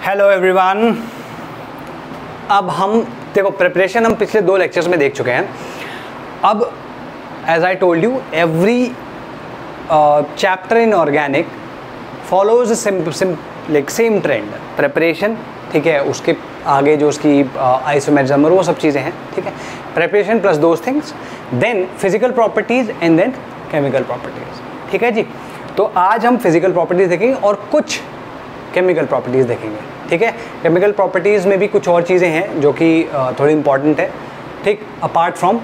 Hello everyone. अब हम देखो प्रिपरेशन हम पिछले 2 लेक्चर्स में देख चुके हैं। अब as I told you every chapter in organic follows same trend preparation, ठीक है। उसके आगे जो उसकी आइसोमेरिज्म और वो सब चीज़ें हैं, ठीक है। Preparation plus those things, then physical properties and then chemical properties, ठीक है जी। तो आज हम फिजिकल प्रॉपर्टीज़ देखेंगे और कुछ केमिकल प्रॉपर्टीज़ देखेंगे, ठीक है। केमिकल प्रॉपर्टीज़ में भी कुछ और चीज़ें हैं जो कि थोड़ी इंपॉर्टेंट है, ठीक, apart from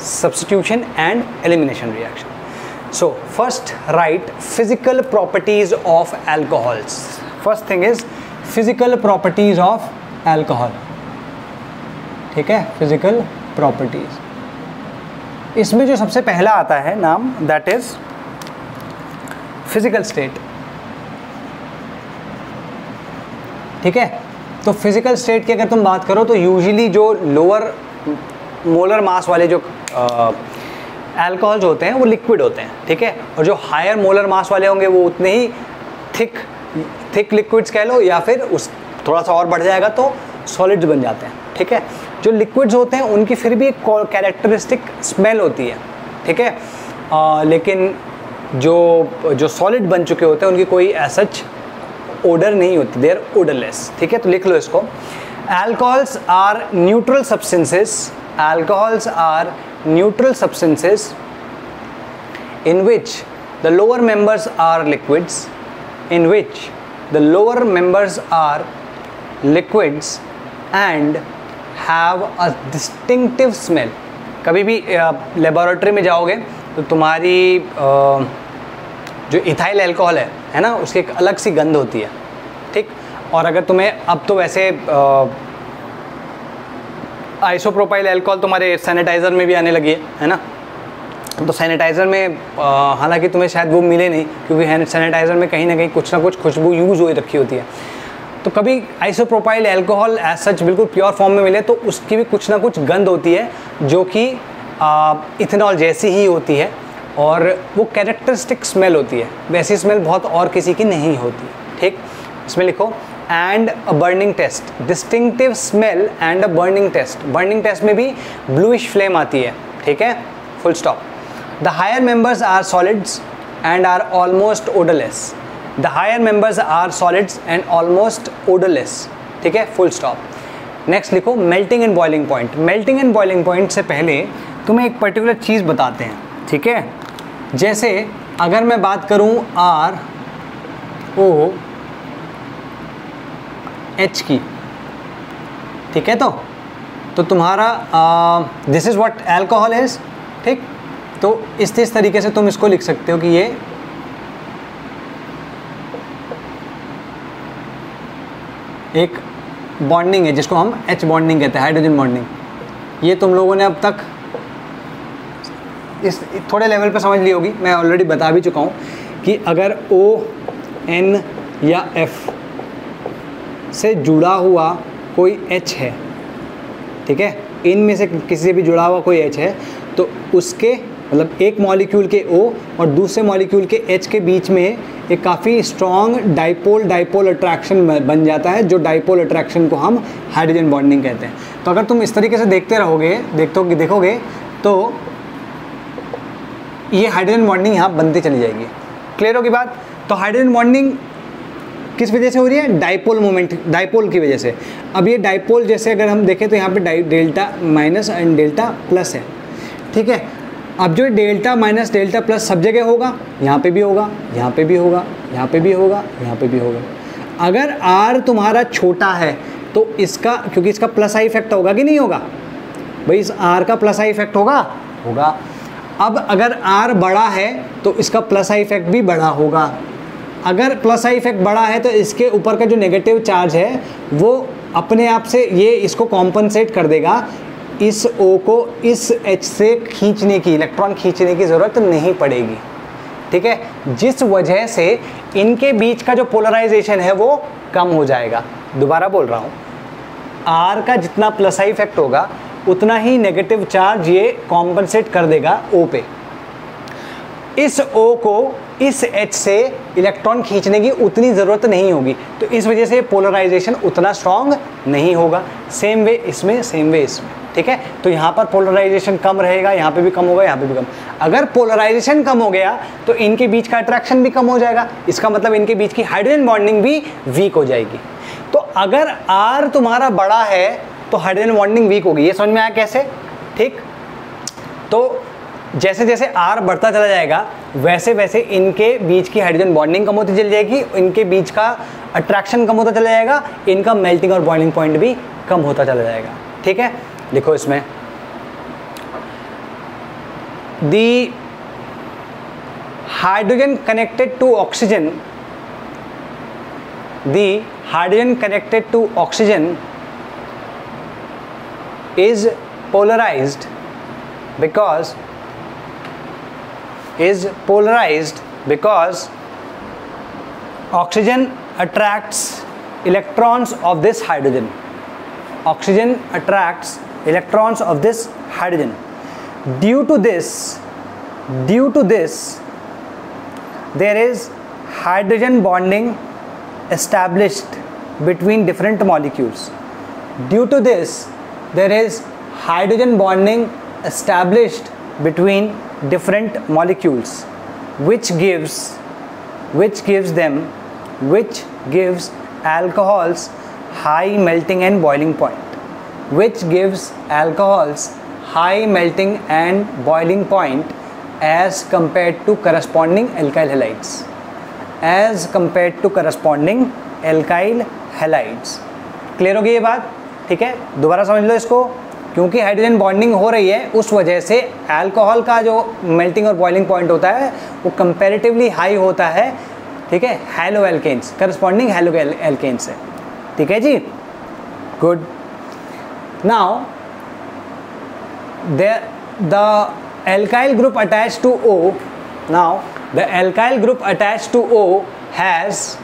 substitution and elimination reaction. So first right physical properties of alcohols. First thing is physical properties of alcohol, ठीक है। फिजिकल प्रॉपर्टीज़, इसमें जो सबसे पहला आता है नाम, दैट इज फिजिकल स्टेट, ठीक है। तो फिजिकल स्टेट की अगर तुम बात करो तो यूजुअली जो लोअर मोलर मास वाले जो अल्कोहल्स होते हैं वो लिक्विड होते हैं, ठीक है। और जो हायर मोलर मास वाले होंगे वो उतने ही थिक लिक्विड्स कह लो, या फिर उस थोड़ा सा और बढ़ जाएगा तो सॉलिड्स बन जाते हैं, ठीक है। जो लिक्विड्स होते हैं उनकी फिर भी एक कैरेक्टरिस्टिक स्मेल होती है, ठीक है। लेकिन जो सॉलिड बन चुके होते हैं उनकी कोई सच ओडर नहीं होती, दे आर ओडरलेस, ठीक है। तो लिख लो इसको। Alcohols are neutral substances, alcohols are neutral substances in which the lower members are liquids, in which the lower members are liquids and have a distinctive smell। कभी भी लेबोरेटरी में जाओगे तो तुम्हारी जो इथाइल अल्कोहल है ना, उसकी एक अलग सी गंध होती है, ठीक। और अगर तुम्हें अब तो वैसे आइसोप्रोपाइल अल्कोहल तुम्हारे सैनिटाइज़र में भी आने लगी है ना। तो सैनिटाइज़र में हालांकि तुम्हें शायद वो मिले नहीं, क्योंकि सैनिटाइज़र में कहीं ना कहीं कुछ ना कुछ खुशबू यूज़ हुई रखी होती है। तो कभी आइसोप्रोपाइल अल्कोहल एज सच बिल्कुल प्योर फॉर्म में मिले तो उसकी भी कुछ ना कुछ गंध होती है जो कि इथेनॉल जैसी ही होती है, और वो कैरेक्टरिस्टिक स्मेल होती है। वैसी स्मेल बहुत और किसी की नहीं होती, ठीक। इसमें लिखो and a burning taste, distinctive smell and a burning taste. Burning taste में भी ब्लूइश फ्लेम आती है, ठीक है, full stop. The higher members are solids and are almost odourless. The higher members are solids and almost odourless, ठीक है, full stop. Next लिखो melting and boiling point. Melting and boiling point से पहले तुम्हें एक पर्टिकुलर चीज़ बताते हैं, ठीक है। जैसे अगर मैं बात करूं ROH की, ठीक है, तो तुम्हारा this is what alcohol is, ठीक। तो इस तरीके से तुम इसको लिख सकते हो कि ये एक बॉन्डिंग है जिसको हम H बॉन्डिंग कहते हैं, हाइड्रोजन बॉन्डिंग। ये तुम लोगों ने अब तक इस थोड़े लेवल पे समझ ली होगी, मैं ऑलरेडी बता भी चुका हूँ कि अगर ON या F से जुड़ा हुआ कोई H है, ठीक है, इनमें से किसी से भी जुड़ा हुआ कोई H है, तो उसके मतलब एक मॉलिक्यूल के O और दूसरे मॉलिक्यूल के H के बीच में एक काफ़ी स्ट्रॉन्ग डाइपोल अट्रैक्शन बन जाता है, जो डाइपोल अट्रैक्शन को हम हाइड्रोजन बॉन्डिंग कहते हैं। तो अगर तुम इस तरीके से देखते रहोगे, देखोगे तो ये हाइड्रोजन बॉन्डिंग यहाँ बनती चली जाएगी। क्लियर होगी बात। तो हाइड्रोजन बॉन्डिंग किस वजह से हो रही है? डाइपोल मोमेंट, डाइपोल की वजह से। अब ये डाइपोल जैसे अगर हम देखें तो यहाँ पे delta minus and delta plus है, ठीक है। अब जो डेल्टा माइनस डेल्टा प्लस सब जगह होगा, यहाँ पे भी होगा, यहाँ पे भी होगा, यहाँ पे भी होगा, यहाँ पे भी होगा। अगर R तुम्हारा छोटा है तो इसका, क्योंकि इसका प्लस आई इफेक्ट होगा कि नहीं होगा भाई, इस R का प्लस आई इफेक्ट होगा। अब अगर R बड़ा है तो इसका प्लस आई इफेक्ट भी बड़ा होगा। अगर प्लस आई इफेक्ट बड़ा है तो इसके ऊपर का जो नेगेटिव चार्ज है वो अपने आप से ये इसको कॉम्पनसेट कर देगा। इस O को इस H से खींचने की, इलेक्ट्रॉन खींचने की ज़रूरत नहीं पड़ेगी, ठीक है। जिस वजह से इनके बीच का जो पोलराइजेशन है वो कम हो जाएगा। दोबारा बोल रहा हूँ, R का जितना प्लस आई इफेक्ट होगा उतना ही नेगेटिव चार्ज ये कॉम्पनसेट कर देगा O पे। इस O को इस H से इलेक्ट्रॉन खींचने की उतनी ज़रूरत नहीं होगी, तो इस वजह से पोलराइजेशन उतना स्ट्रॉन्ग नहीं होगा। सेम वे इसमें, सेम वे इसमें, ठीक है। तो यहाँ पर पोलराइजेशन कम रहेगा, यहाँ पे भी कम होगा, यहाँ पे भी कम। अगर पोलराइजेशन कम हो गया तो इनके बीच का अट्रैक्शन भी कम हो जाएगा, इसका मतलब इनके बीच की हाइड्रोजन बॉन्डिंग भी वीक हो जाएगी। तो अगर R तुम्हारा बड़ा है तो हाइड्रोजन बॉन्डिंग वीक होगी। ये समझ में आया कैसे? ठीक। तो जैसे जैसे R बढ़ता चला जाएगा वैसे वैसे इनके बीच की हाइड्रोजन बॉन्डिंग कम होती चली जाएगी, इनके बीच का अट्रैक्शन कम होता चला जाएगा, इनका मेल्टिंग और बॉइलिंग पॉइंट भी कम होता चला जाएगा। ठीक है, लिखो इसमें the hydrogen connected to oxygen, the hydrogen connected to oxygen is polarized because oxygen attracts electrons of this hydrogen. Oxygen attracts electrons of this hydrogen. Due to this there is hydrogen bonding established between different molecules. Due to this there is hydrogen bonding established between different molecules, which gives alcohols high melting and boiling point, which gives alcohols high melting and boiling point as compared to corresponding alkyl halides, as compared to corresponding alkyl halides. Clear होगी ये बात? ठीक है, दोबारा समझ लो इसको। क्योंकि hydrogen bonding हो रही है उस वजह से अल्कोहल का जो मेल्टिंग और बॉइलिंग पॉइंट होता है वो कंपैरेटिवली हाई होता है। ठीक है, haloalkanes, corresponding haloalkanes से। ठीक है जी, good. Now the alkyl group attach to O, now the alkyl group attach to O has,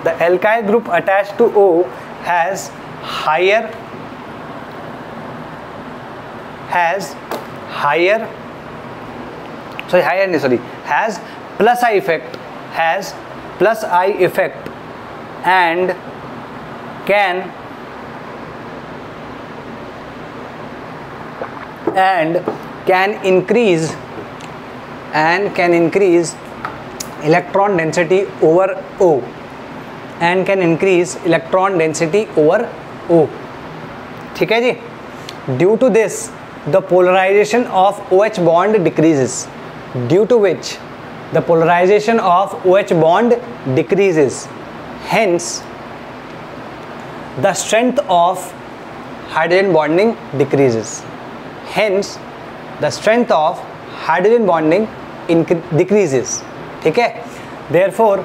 the alkyl group attach to O has higher has plus I effect, has plus I effect and can increase electron density over O, and can increase electron density over O. ठीक है जी। Due to this the polarization of OH bond decreases, due to which the polarization of OH bond decreases, hence the strength of hydrogen bonding decreases, hence the strength of hydrogen bonding decreases. ठीक है, therefore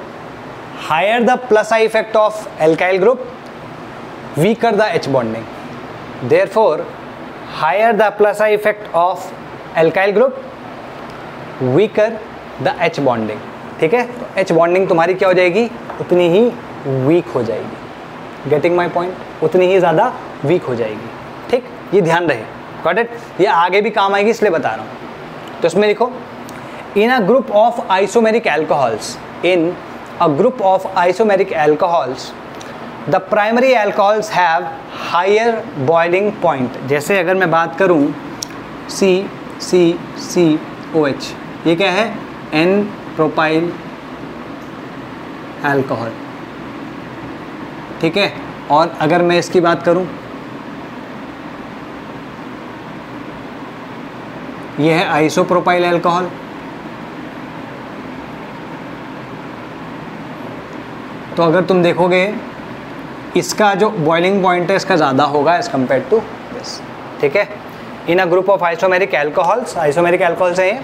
higher the plus I effect of alkyl group, weaker the H bonding. Therefore higher the plus I effect of alkyl group, weaker the H bonding. ठीक है, तो H bonding तुम्हारी क्या हो जाएगी? उतनी ही वीक हो जाएगी। Getting my point? उतनी ही ज़्यादा वीक हो जाएगी। ठीक, ये ध्यान रहे। Got it? ये आगे भी काम आएगी इसलिए बता रहा हूँ। तो इसमें लिखो in a group of isomeric alcohols, in a group of isomeric alcohols the primary alcohols have higher boiling point. जैसे अगर मैं बात करूं CCCOH, ये क्या है? N propyl alcohol. ठीक है, और अगर मैं इसकी बात करूं, ये है आइसोप्रोपाइल अल्कोहल। तो अगर तुम देखोगे इसका जो बॉइलिंग पॉइंट है इसका ज़्यादा होगा एज कम्पेयर टू दिस। ठीक है, in a group of isomeric alcohols, isomeric alcohols हैं,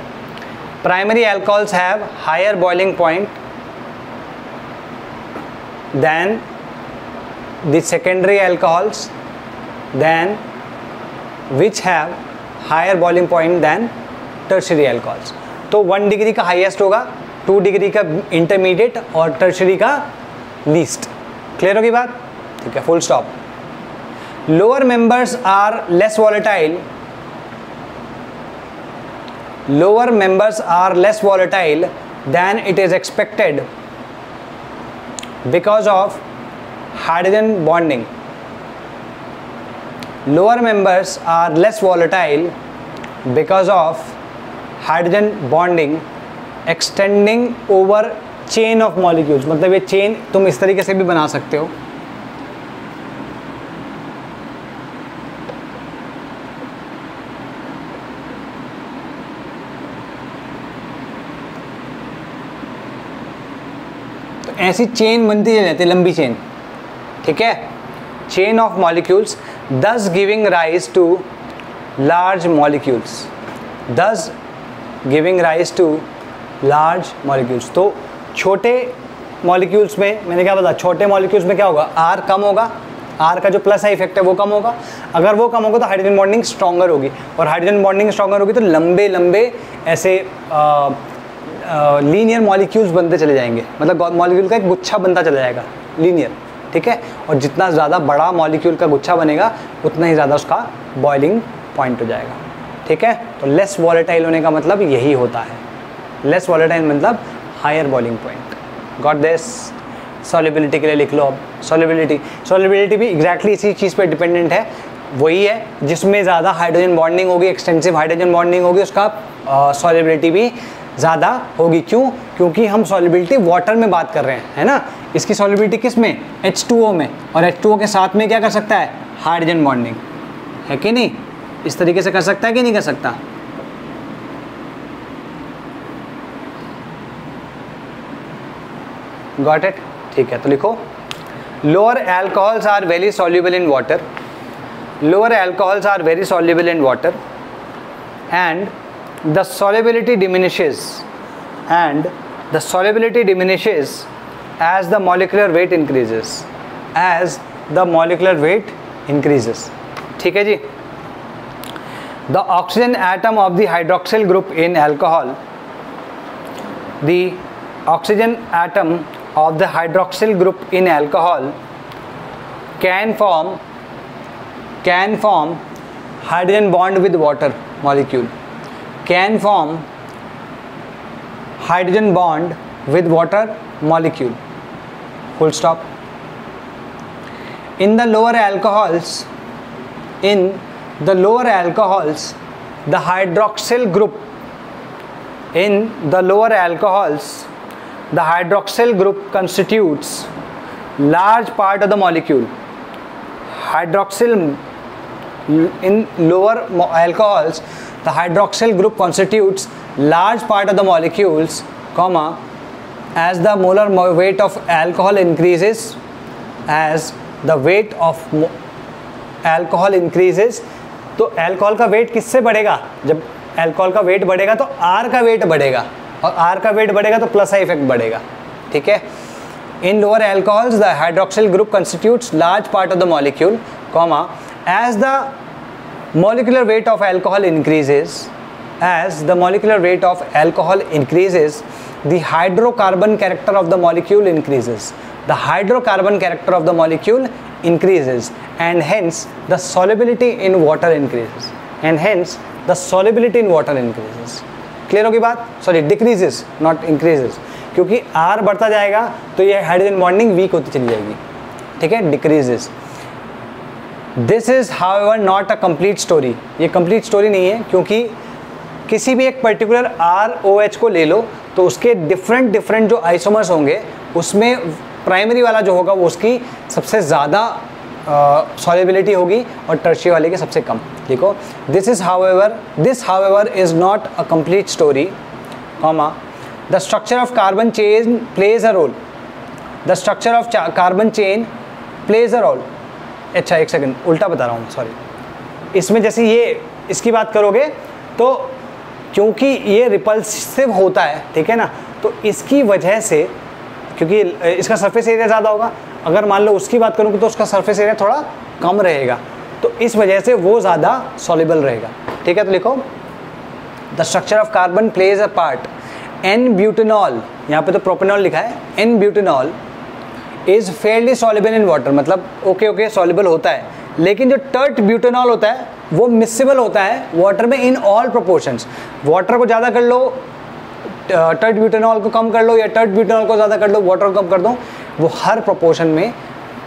primary alcohols have higher boiling point than the secondary alcohols, than which have higher boiling point than tertiary alcohols. तो 1 degree का highest होगा, 2 degree का intermediate और tertiary का least. Clear होगी बात? ठीक है, full stop. Lower members are less volatile, lower members are less volatile than it is expected because of hydrogen bonding. Lower members are less volatile because of hydrogen bonding extending over chain of molecules. मतलब ये chain तुम इस तरीके से भी बना सकते हो, ऐसी चेन बनती चली जाती है, लंबी चेन, ठीक है, chain of molecules, thus giving rise to large molecules, thus giving rise to large molecules. तो छोटे मॉलिक्यूल्स में मैंने क्या बताया, छोटे मॉलिक्यूल्स में क्या होगा, आर कम होगा, आर का जो प्लस आई इफेक्ट है वो कम होगा। अगर वो कम होगा तो हाइड्रोजन बॉन्डिंग स्ट्रॉन्गर होगी, और हाइड्रोजन बॉन्डिंग स्ट्रॉन्गर होगी तो लंबे लंबे ऐसे लीनियर मॉलिक्यूल्स बनते चले जाएंगे, मतलब मॉलिक्यूल का एक गुच्छा बनता चला जाएगा लीनियर, ठीक है। और जितना ज़्यादा बड़ा मॉलिक्यूल का गुच्छा बनेगा उतना ही ज़्यादा उसका बॉइलिंग पॉइंट हो जाएगा, ठीक है। तो लेस वॉलेटाइल होने का मतलब यही होता है, लेस वॉलेटाइल मतलब higher boiling point. Got this? Solubility के लिए लिख लो अब, सॉल्युबिलिटी भी एग्जैक्टली इसी चीज़ पे डिपेंडेंट है, वही है जिसमें ज़्यादा हाइड्रोजन बॉन्डिंग होगी, एक्सटेंसिव हाइड्रोजन बॉन्डिंग होगी, उसका सॉल्युबिलिटी भी ज़्यादा होगी। क्यों? क्योंकि हम सॉल्युबिलिटी वाटर में बात कर रहे हैं, है ना। इसकी सॉल्युबिलिटी किस में? H2O में, और H2O के साथ में क्या कर सकता है? हाइड्रोजन बॉन्डिंग, है कि नहीं? इस तरीके से कर सकता है कि नहीं कर सकता? Got it? ठीक है, तो लिखो lower alcohols are very soluble in water, lower alcohols are very soluble in water and the solubility diminishes as the molecular weight increases, as the molecular weight increases, ठीक है जी। The oxygen atom of the hydroxyl group in alcohol, the oxygen atom of the hydroxyl group in alcohol can form hydrogen bond with water molecule, can form hydrogen bond with water molecule, full stop. In the lower alcohols, the hydroxyl group, in the lower alcohols, the hydroxyl group constitutes large part of the molecule. In lower alcohols, the hydroxyl group constitutes large part of the molecules, comma, as the molar weight of alcohol increases, as the weight of alcohol increases, तो alcohol का wait किससे बढ़ेगा? जब alcohol का wait बढ़ेगा तो are का wait बढ़ेगा, और आर का वेट बढ़ेगा तो प्लस आई इफेक्ट बढ़ेगा, ठीक है। In lower alcohols, the hydroxyl group constitutes large part of the molecule, comma, as the molecular weight of alcohol increases, the hydrocarbon character of the molecule increases, the hydrocarbon character of the molecule increases, and hence the solubility in water increases, clear होगी बात? Sorry, decreases not increases, क्योंकि are बढ़ता जाएगा तो ये hydrogen bonding week होती चली जाएगी, ठीक है, decreases. This is however not a complete story, ये कंप्लीट स्टोरी नहीं है, क्योंकि किसी भी एक पर्टिकुलर ROH को ले लो तो उसके डिफरेंट जो आइसोमर्स होंगे उसमें प्राइमरी वाला जो होगा वो उसकी सबसे ज़्यादा सॉल्युबिलिटी होगी और टर्शियरी वाले की सबसे कम। देखो, this however is not a complete story, comma, the structure of carbon chain plays a role, the structure of carbon chain plays a role. अच्छा, एक सेकंड, उल्टा बता रहा हूँ, सॉरी। इसमें जैसे ये इसकी बात करोगे तो क्योंकि ये रिपल्सिव होता है, ठीक है ना, तो इसकी वजह से, क्योंकि इसका सरफेस एरिया ज़्यादा होगा, अगर मान लो उसकी बात करूँ तो उसका सरफेस एरिया थोड़ा कम रहेगा, तो इस वजह से वो ज़्यादा सॉल्युबल रहेगा, ठीक है। तो लिखो, the structure of carbon plays a part, n butanol, यहाँ पे तो प्रोपेनॉल लिखा है, n butanol is fairly soluble in water, मतलब ओके सॉल्युबल होता है, लेकिन जो टर्ट ब्यूटेनॉल होता है वो मिसिबल होता है वाटर में इन ऑल प्रोपोर्शंस। वाटर को ज़्यादा कर लो, टर्ट ब्यूटेनॉल को कम कर लो, या टर्ट ब्यूटेनॉल को ज़्यादा कर लो, वाटर को कम कर दो, वो हर प्रोपोर्शन में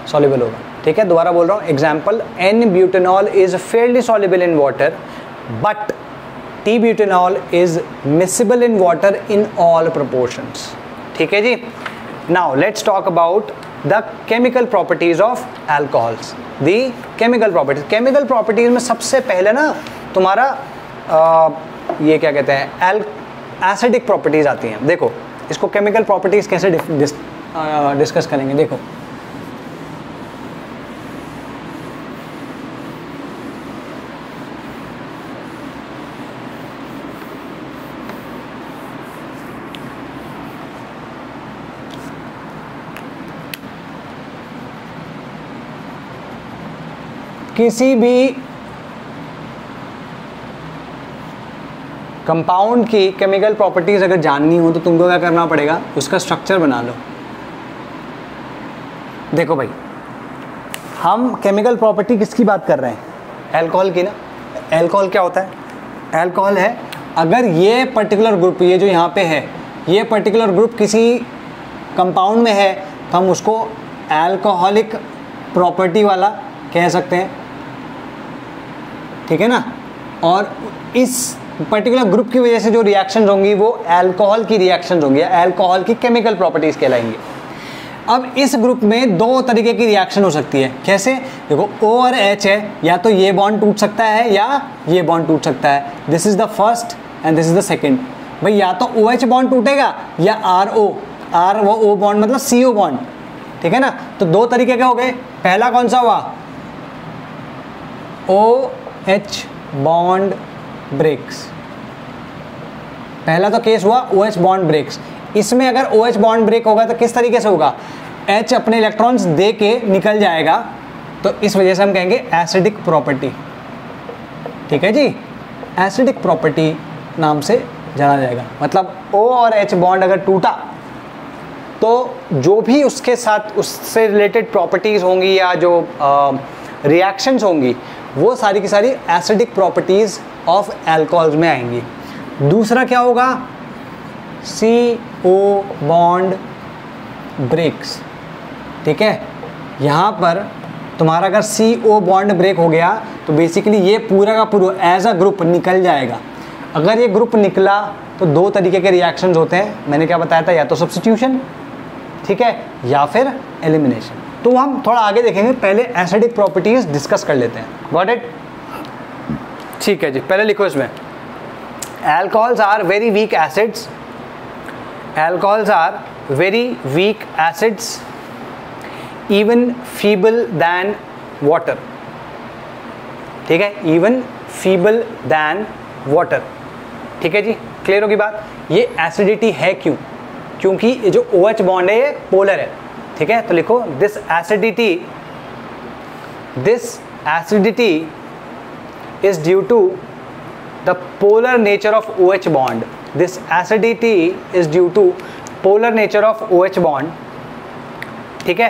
सॉल्युबल होगा। ठीक है, दोबारा बोल रहा हूँ, example, n butanol is fairly soluble in water but t butanol is miscible in water in all proportions. ठीक है जी। Now let's talk about the chemical properties of alcohols. The chemical properties में सबसे पहले ना तुम्हारा ये क्या कहते हैं, एसिडिक प्रॉपर्टीज आती हैं। देखो इसको केमिकल प्रॉपर्टीज कैसे डिस्कस करेंगे। देखो किसी भी कंपाउंड की केमिकल प्रॉपर्टीज अगर जाननी हो तो तुमको क्या करना पड़ेगा, उसका स्ट्रक्चर बना लो। देखो भाई, हम केमिकल प्रॉपर्टी किसकी बात कर रहे हैं, अल्कोहल की ना। अल्कोहल क्या होता है, अल्कोहल है अगर ये पर्टिकुलर ग्रुप, ये जो यहाँ पे है, ये पर्टिकुलर ग्रुप किसी कंपाउंड में है तो हम उसको अल्कोहलिक प्रॉपर्टी वाला कह सकते हैं। ठीक है ना। और इस पर्टिकुलर ग्रुप की वजह से जो रिएक्शंस होंगी वो अल्कोहल की रिएक्शंस होंगी, अल्कोहल की केमिकल प्रॉपर्टीज कहलाएंगी। अब इस ग्रुप में दो तरीके की रिएक्शन हो सकती है। कैसे, देखो O और H है, या तो ये बॉन्ड टूट सकता है या ये बॉन्ड टूट सकता है। This is the first and this is the second. भाई या तो OH बॉन्ड टूटेगा या RO, R वो O बॉन्ड मतलब CO बॉन्ड। ठीक है ना। तो दो तरीके के हो गए। पहला कौन सा हुआ, OH बॉन्ड ब्रेक्स। पहला तो केस हुआ OH बॉन्ड ब्रेक्स। इसमें अगर OH बॉन्ड ब्रेक होगा तो किस तरीके से होगा, H अपने इलेक्ट्रॉन्स दे के निकल जाएगा, तो इस वजह से हम कहेंगे एसिडिक प्रॉपर्टी। ठीक है जी, एसिडिक प्रॉपर्टी नाम से जाना जाएगा। मतलब O और H बॉन्ड अगर टूटा तो जो भी उसके साथ उससे रिलेटेड प्रॉपर्टीज होंगी या जो रिएक्शंस होंगी वो सारी की सारी एसिडिक प्रॉपर्टीज ऑफ अल्कोहल्स में आएंगी। दूसरा क्या होगा, CO बॉन्ड ब्रेक्स। ठीक है, यहाँ पर तुम्हारा अगर CO बॉन्ड ब्रेक हो गया तो बेसिकली ये पूरा का पूरा एज अ ग्रुप निकल जाएगा। अगर ये ग्रुप निकला तो दो तरीके के रिएक्शंस होते हैं, मैंने क्या बताया था, या तो सब्स्टिट्यूशन, ठीक है, या फिर एलिमिनेशन। तो हम थोड़ा आगे देखेंगे, पहले एसिडिक प्रॉपर्टीज डिस्कस कर लेते हैं। Got it? ठीक है जी, पहले लिखो इसमें, alcohols are very weak acids, alcohols are very weak acids even feeble than water. ठीक है, इवन फीबल दैन वाटर। ठीक है जी, क्लियर होगी बात। ये एसिडिटी है क्यों, क्योंकि ये जो OH बॉन्ड है ये पोलर है। ठीक है, तो लिखो this acidity is due to the polar nature of OH bond. This acidity is due to polar nature of OH bond. ठीक है,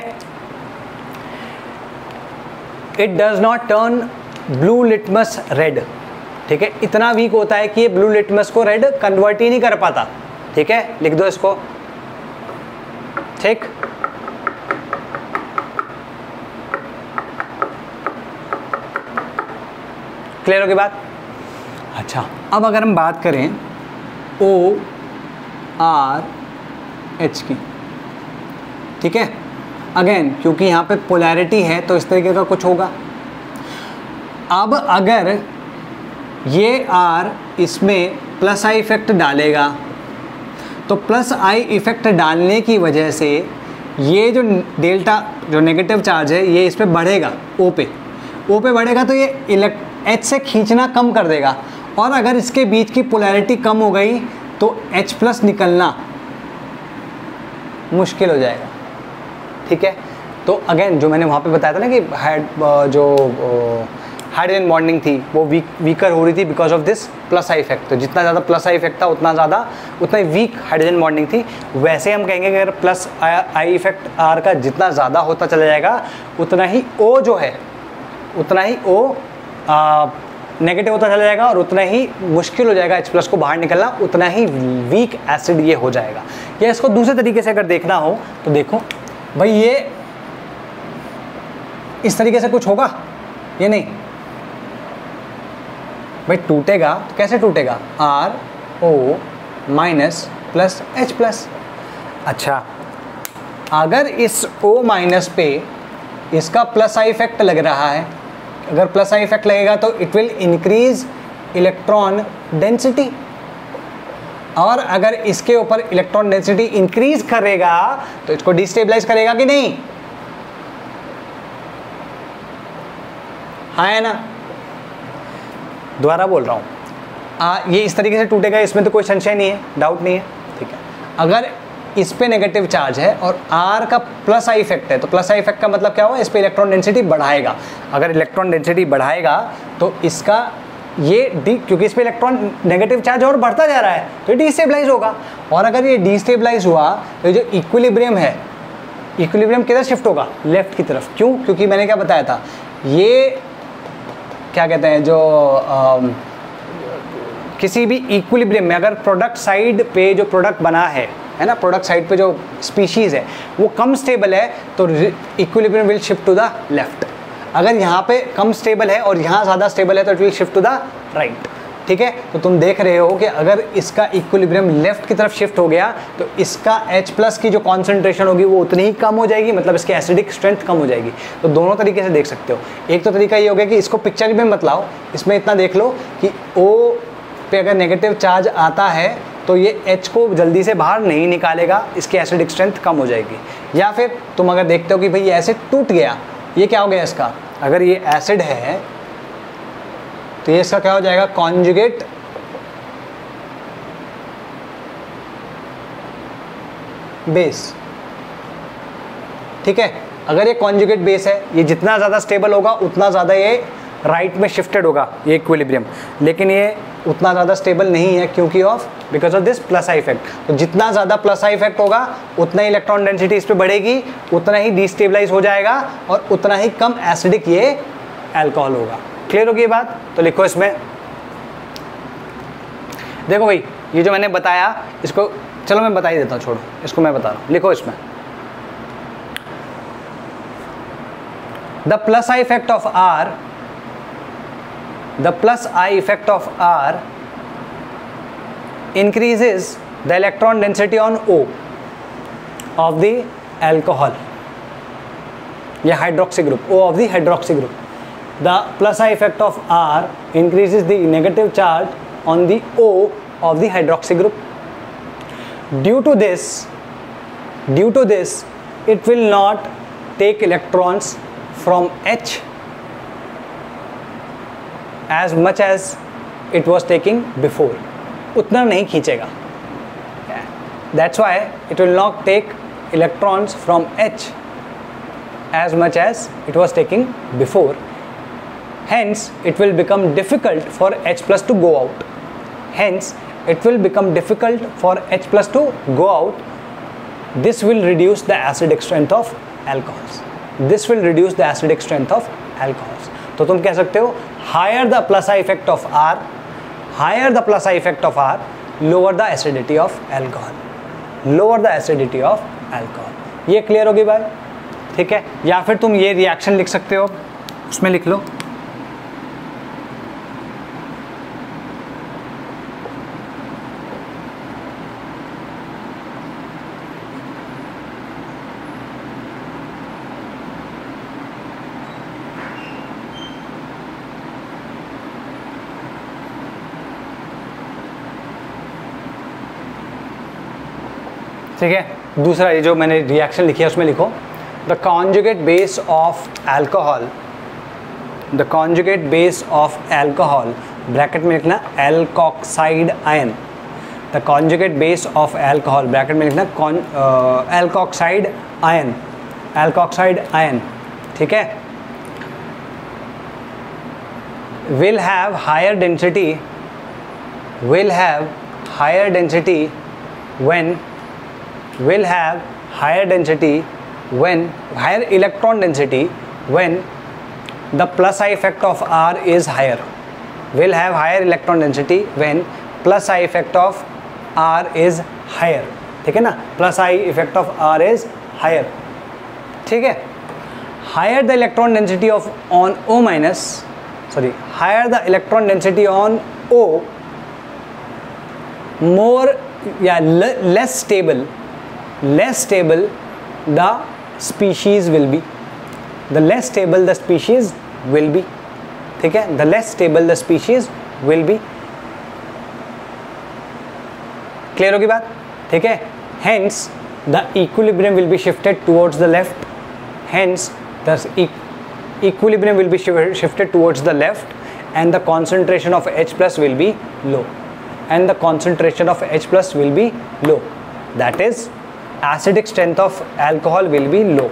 it does not turn blue litmus red. ठीक है, इतना वीक होता है कि ये ब्लू लिटमस को रेड कन्वर्ट ही नहीं कर पाता। ठीक है, लिख दो इसको। ठीक, क्लियर होगी बात। अच्छा, अब अगर हम बात करें ORH की, ठीक है, अगेन क्योंकि यहाँ पे पोलैरिटी है तो इस तरीके का कुछ होगा। अब अगर ये R इसमें प्लस आई इफेक्ट डालेगा तो प्लस आई इफेक्ट डालने की वजह से ये जो डेल्टा जो नेगेटिव चार्ज है ये इस पर बढ़ेगा, O पे बढ़ेगा तो ये H से खींचना कम कर देगा, और अगर इसके बीच की पोलैरिटी कम हो गई तो H प्लस निकलना मुश्किल हो जाएगा। ठीक है, तो अगेन जो मैंने वहाँ पे बताया था ना कि जो हाइड्रोजन बॉन्डिंग थी वो वीकर हो रही थी because of this plus I effect. तो जितना ज़्यादा प्लस आई इफेक्ट था उतना ही वीक हाइड्रोजन बॉन्डिंग थी। वैसे हम कहेंगे कि अगर प्लस आई इफेक्ट R का जितना ज़्यादा होता चला जाएगा उतना ही O जो है उतना ही O नेगेटिव होता चला जाएगा और उतना ही मुश्किल हो जाएगा H+ को बाहर निकलना, उतना ही वीक एसिड ये हो जाएगा। या इसको दूसरे तरीके से अगर देखना हो तो देखो भाई, ये इस तरीके से कुछ होगा, ये नहीं भाई, टूटेगा तो कैसे टूटेगा, RO- प्लस H+। अच्छा, अगर इस O- पे इसका प्लस आई इफेक्ट लग रहा है, अगर प्लस आई इफेक्ट लगेगा तो it will increase electron density, और अगर इसके ऊपर इलेक्ट्रॉन डेंसिटी इंक्रीज करेगा तो इसको डिस्टेबलाइज करेगा कि नहीं, हाँ है ना। दोबारा बोल रहा हूँ, ये इस तरीके से टूटेगा, इसमें तो कोई संशय नहीं है, डाउट नहीं है, ठीक है। अगर इस पे नेगेटिव चार्ज है और R का प्लस आई इफेक्ट है, तो प्लस आई इफेक्ट का मतलब क्या हुआ, इस पे इलेक्ट्रॉन डेंसिटी बढ़ाएगा। अगर इलेक्ट्रॉन डेंसिटी बढ़ाएगा तो इसका ये क्योंकि इस पे इलेक्ट्रॉन नेगेटिव चार्ज और बढ़ता जा रहा है तो ये डिस्टेबलाइज होगा। और अगर ये डिस्टेबलाइज हुआ तो जो इक्विलिब्रियम है, इक्विलिब्रियम किधर शिफ्ट होगा, लेफ्ट की तरफ। क्यों, क्योंकि मैंने क्या बताया था, ये क्या कहते हैं, जो किसी भी इक्विलिब्रियम में अगर प्रोडक्ट साइड पे जो प्रोडक्ट बना है ना, प्रोडक्ट साइड पे जो स्पीशीज़ है वो कम स्टेबल है तो equilibrium will shift to the left. अगर यहाँ पे कम स्टेबल है और यहाँ ज़्यादा स्टेबल है तो it will shift to the right, ठीक है। तो तुम देख रहे हो कि अगर इसका इक्विलिब्रियम लेफ्ट की तरफ शिफ्ट हो गया तो इसका H+ की जो कॉन्सेंट्रेशन होगी वो उतनी ही कम हो जाएगी, मतलब इसकी एसिडिक स्ट्रेंथ कम हो जाएगी। तो दोनों तरीके से देख सकते हो। एक तो तरीका ये हो गया कि इसको पिक्चर में मत लाओ, इसमें इतना देख लो कि O पे अगर नेगेटिव चार्ज आता है तो ये H को जल्दी से बाहर नहीं निकालेगा, इसकी एसिडिक स्ट्रेंथ कम हो जाएगी। या फिर तुम अगर देखते हो कि भाई ये एसिड टूट गया, ये क्या हो गया इसका, अगर ये एसिड है तो ये इसका क्या हो जाएगा, कॉन्जुगेट बेस, ठीक है। अगर ये कॉन्जुगेट बेस है, ये जितना ज़्यादा स्टेबल होगा उतना ज़्यादा ये राइट में शिफ्टेड होगा ये इक्विलिब्रियम, लेकिन ये उतना ज़्यादा स्टेबल नहीं है क्योंकि because of this plus I effect. तो जितना ज़्यादा प्लस आई इफेक्ट होगा उतना ही इलेक्ट्रॉन डेंसिटी इस पर बढ़ेगी, उतना ही डिस्टेबलाइज हो जाएगा और उतना ही कम एसिडिक ये अल्कोहल होगा। क्लियर होगी ये बात। तो लिखो इसमें, देखो भाई ये जो मैंने बताया इसको चलो मैं बता ही देता हूँ, छोड़ो इसको मैं बता रहा हूँ। लिखो इसमें, the plus I effect of R, the plus I effect of R increases the electron density on O of the alcohol, या hydroxy group, O of the hydroxy group. The plus I effect of R increases the negative charge on the O of the hydroxy group. Due to this, it will not take electrons from H as much as it was taking before, उतना नहीं खींचेगा। That's why it will not take electrons from H as much as it was taking before. Hence, it will become difficult for H+ to go out. Hence, it will become difficult for H+ to go out. This will reduce the acidic strength of alcohols. This will reduce the acidic strength of alcohols. तो तुम कह सकते हो higher the plus I effect of R, higher the plus I effect of R, lower the acidity of alcohol, lower the acidity of alcohol. ये clear होगी बात, ठीक है। या फिर तुम ये रिएक्शन लिख सकते हो, उसमें लिख लो ठीक है। दूसरा ये जो मैंने रिएक्शन लिखी है उसमें लिखो, the conjugate base of alcohol, the conjugate base of alcohol, bracket में लिखना alkoxide ion, the conjugate base of alcohol, bracket में लिखना एल्कोक्साइड आयन, एल्कोक्साइड आयन, ठीक है। will have higher density, will have higher density when, will have higher density when, higher electron density when the plus I effect of R is higher, will have higher electron density when plus I effect of R is higher. ठीक है ना, plus I effect of R is higher. ठीक है, higher the electron density of on O minus, sorry, higher the electron density on O, more less stable the species will be. The less stable the species will be. ठीक है, the less stable the species will be. Clear होगी बात? ठीक है, hence the equilibrium will be shifted towards the left. Hence the equilibrium will be shifted towards the left, and the concentration of H plus will be low. And the concentration of H plus will be low. That is, acidic strength of alcohol will be low.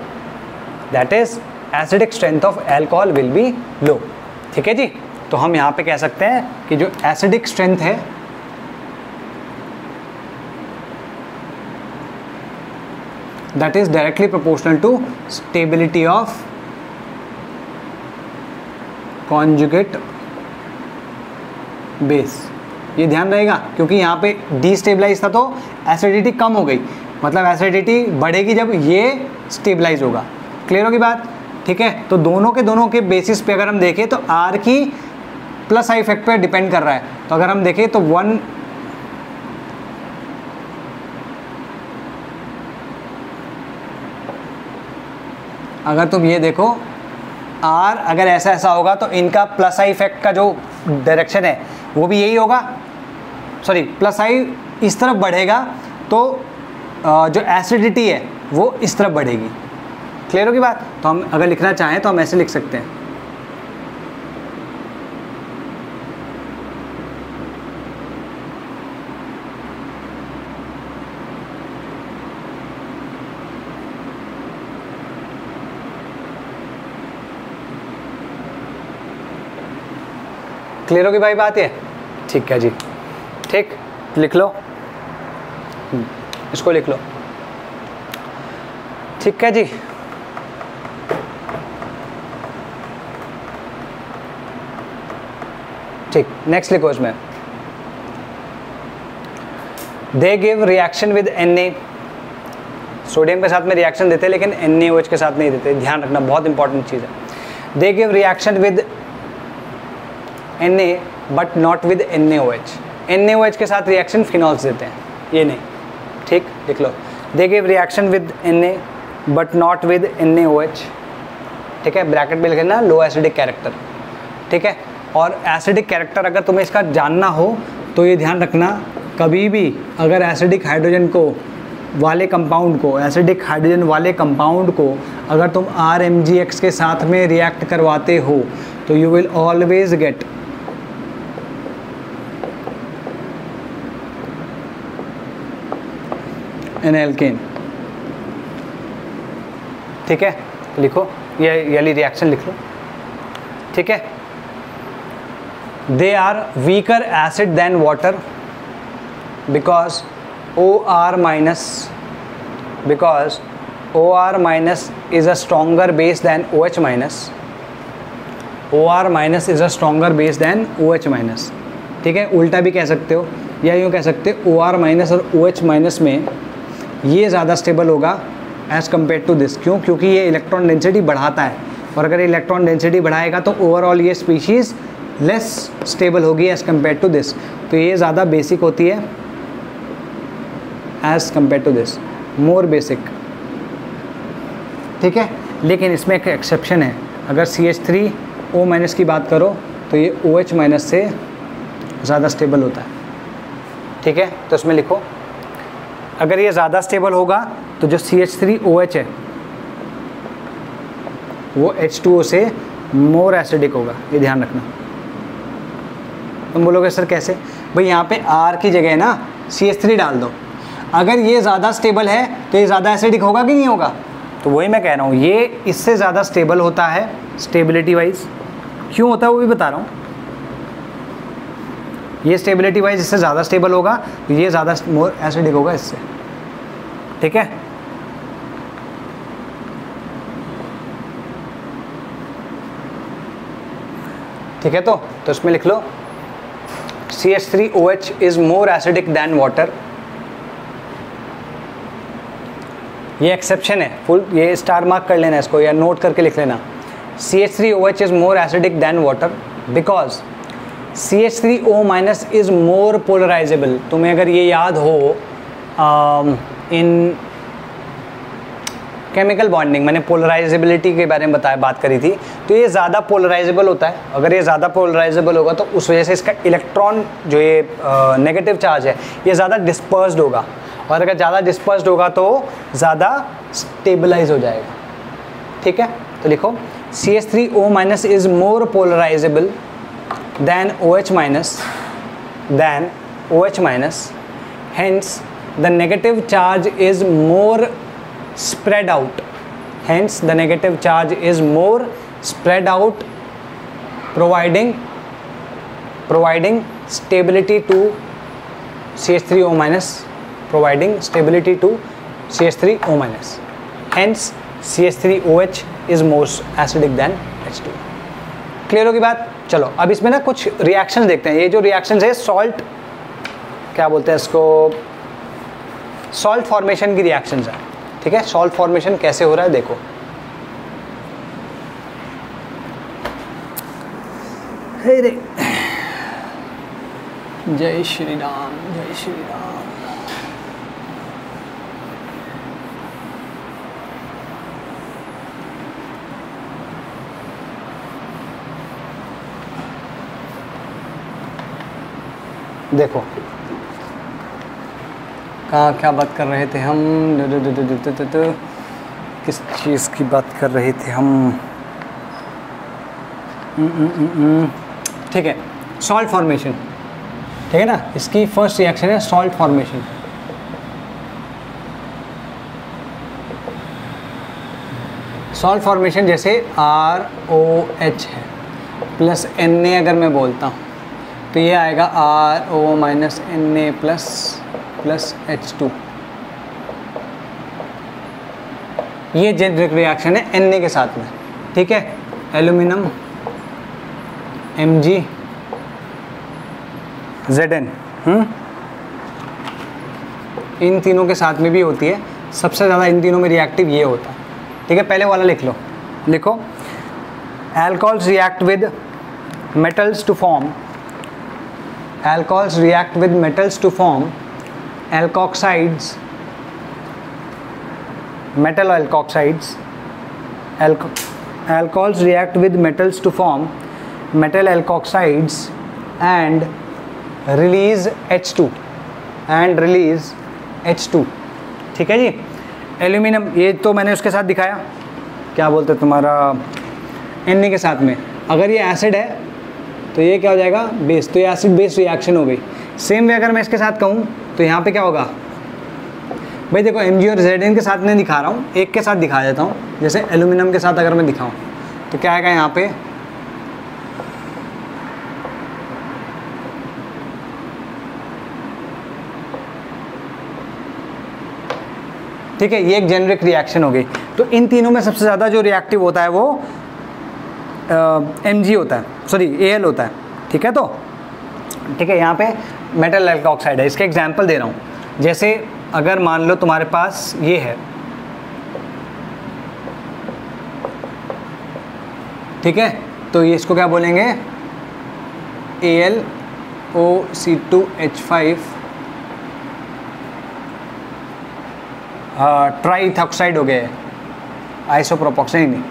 That is, acidic strength of alcohol will be low. ठीक है जी, तो हम यहाँ पे कह सकते हैं कि जो acidic strength है that is directly proportional to stability of conjugate base. ये ध्यान रहेगा, क्योंकि यहाँ पे डिस्टेबलाइज था तो एसिडिटी कम हो गई, मतलब एसिडिटी बढ़ेगी जब ये स्टेबलाइज होगा. क्लियर होगी बात? ठीक है, तो दोनों के बेसिस पे अगर हम देखें तो आर की प्लस आई इफेक्ट पे डिपेंड कर रहा है. तो अगर हम देखें तो अगर तुम ये देखो आर अगर ऐसा होगा तो इनका प्लस आई इफेक्ट का जो डायरेक्शन है वो भी यही होगा. सॉरी, प्लस आई इस तरफ बढ़ेगा तो जो एसिडिटी है वो इस तरफ बढ़ेगी. क्लियर होगी बात? तो हम अगर लिखना चाहें तो हम ऐसे लिख सकते हैं. क्लियर होगी भाई बात ये? ठीक है जी, ठीक, लिख लो, इसको लिख लो. ठीक है जी, ठीक. नेक्स्ट लिखो इसमें, दे give reaction with Na. Sodium के साथ में रिएक्शन देते हैं लेकिन NaOH के साथ नहीं देते. ध्यान रखना, बहुत इंपॉर्टेंट चीज़ है. दे give reaction with Na but not with NaOH. NaOH के साथ रिएक्शन फिनॉल्स देते हैं, ये नहीं. ठीक, लिख लो, they give reaction with Na but not with NaOH. ठीक है, ब्रैकेट में लिखना लो एसिडिक कैरेक्टर. ठीक है, और एसिडिक कैरेक्टर अगर तुम्हें इसका जानना हो तो ये ध्यान रखना, कभी भी अगर एसिडिक हाइड्रोजन को वाले कंपाउंड को, एसिडिक हाइड्रोजन वाले कंपाउंड को अगर तुम RMgX के साथ में रिएक्ट करवाते हो तो you will always get an alkane. ठीक है, लिखो ये वाली रिएक्शन लिख लो. ठीक है, they are weaker acid than water because OR minus is a stronger base than OH minus. OR minus is a stronger base than OH minus. ठीक है, उल्टा भी कह सकते हो या यूँ कह सकते हो OR माइनस और OH माइनस में ये ज़्यादा स्टेबल होगा एज़ कम्पेयर टू दिस. क्यों? क्योंकि ये इलेक्ट्रॉन डेंसिटी बढ़ाता है, और अगर इलेक्ट्रॉन डेंसिटी बढ़ाएगा तो ओवरऑल ये स्पीशीज़ लेस स्टेबल होगी एज़ कम्पेयर टू दिस. तो ये ज़्यादा बेसिक होती है as compare to this, more basic. ठीक है, लेकिन इसमें एक एक्सेप्शन है. अगर CH3O माइनस की बात करो तो ये OH माइनस से ज़्यादा स्टेबल होता है. ठीक है, तो इसमें लिखो, अगर ये ज़्यादा स्टेबल होगा तो जो CH3OH है वो H2O से मोर एसिडिक होगा. ये ध्यान रखना. तुम बोलोगे सर कैसे? भाई यहाँ पे R की जगह ना CH3 डाल दो. अगर ये ज़्यादा स्टेबल है तो ये ज़्यादा एसिडिक होगा कि नहीं होगा? तो वही मैं कह रहा हूँ, ये इससे ज़्यादा स्टेबल होता है स्टेबिलिटी वाइज. क्यों होता है वो भी बता रहा हूँ. ये स्टेबिलिटी वाइज इससे ज़्यादा स्टेबल होगा तो ये ज़्यादा मोर एसिडिक होगा इससे. ठीक है, ठीक है, तो इसमें लिख लो CH3OH is more acidic than water. ये एक्सेप्शन है, फुल ये स्टार मार्क कर लेना इसको या नोट करके लिख लेना। CH3OH is more acidic than water because CH3O- is more polarizable. तुम्हें अगर ये याद हो इन केमिकल बॉन्डिंग मैंने पोलराइजेबिलिटी के बारे में बात करी थी, तो ये ज़्यादा पोलराइजेबल होता है। अगर ये ज़्यादा पोलराइजेबल होगा तो उस वजह से इसका इलेक्ट्रॉन जो ये नेगेटिव चार्ज है ये ज़्यादा डिस्पर्स्ड होगा, और अगर ज़्यादा डिस्पर्स्ड होगा तो ज़्यादा स्टेबलाइज हो जाएगा। ठीक है, तो लिखो CH3O- is more polarizable than OH-, hence the negative charge is more spread out, providing stability to CH3O-, hence CH3OH is more acidic than H2। Clear होगी बात? चलो अब इसमें ना कुछ रिएक्शंस देखते हैं। ये जो रिएक्शंस है सॉल्ट, क्या बोलते हैं इसको, सॉल्ट फॉर्मेशन की रिएक्शंस है। ठीक है, सॉल्ट फॉर्मेशन कैसे हो रहा है देखो। हे रे, जय श्री राम, जय श्री राम। देखो कहाँ क्या बात कर रहे थे हम, किस चीज़ की बात कर रहे थे हम। ठीक है, सॉल्ट फॉर्मेशन। ठीक है ना, इसकी फर्स्ट रिएक्शन है सॉल्ट फॉर्मेशन। सॉल्ट फॉर्मेशन जैसे ROH है प्लस Na अगर मैं बोलता हूँ तो ये आएगा RO- Na प्लस H2। ये जेनरिक रिएक्शन है Na के साथ में। ठीक है, एल्यूमिनियम MgZn इन तीनों के साथ में भी होती है। सबसे ज़्यादा इन तीनों में रिएक्टिव ये होता है। ठीक है, पहले वाला लिख लो, लिखो alcohols react with metals to form alkoxides, metal alkoxides. Alcohols react with metals to form metal alkoxides and release H2 ठीक है जी। एल्यूमिनियम, ये तो मैंने उसके साथ दिखाया, क्या बोलते हैं तुम्हारा Na के साथ में। अगर ये एसिड है तो ये क्या हो जाएगा, बेस। तो ये एसिड बेस रिएक्शन हो गई। सेम वे अगर मैं इसके साथ कहूँ तो यहाँ पे क्या होगा भाई, देखो Mg और Zn के साथ नहीं दिखा रहा हूँ, एक के साथ दिखा देता हूँ। जैसे एल्यूमिनियम के साथ अगर मैं दिखाऊँ तो क्या आएगा यहाँ पे, ठीक है, ये एक जेनरिक रिएक्शन हो गई। तो इन तीनों में सबसे ज़्यादा जो रिएक्टिव होता है वो Mg होता है, सॉरी Al होता है। ठीक है, तो ठीक है, यहाँ पे मेटल एल्कोक्साइड है। इसके एग्जांपल दे रहा हूँ। जैसे अगर मान लो तुम्हारे पास ये है, ठीक है, तो ये इसको क्या बोलेंगे, AlOC2H5 ट्राई इथॉक्साइड हो गया, आइसोप्रोपोक्साइड नहीं,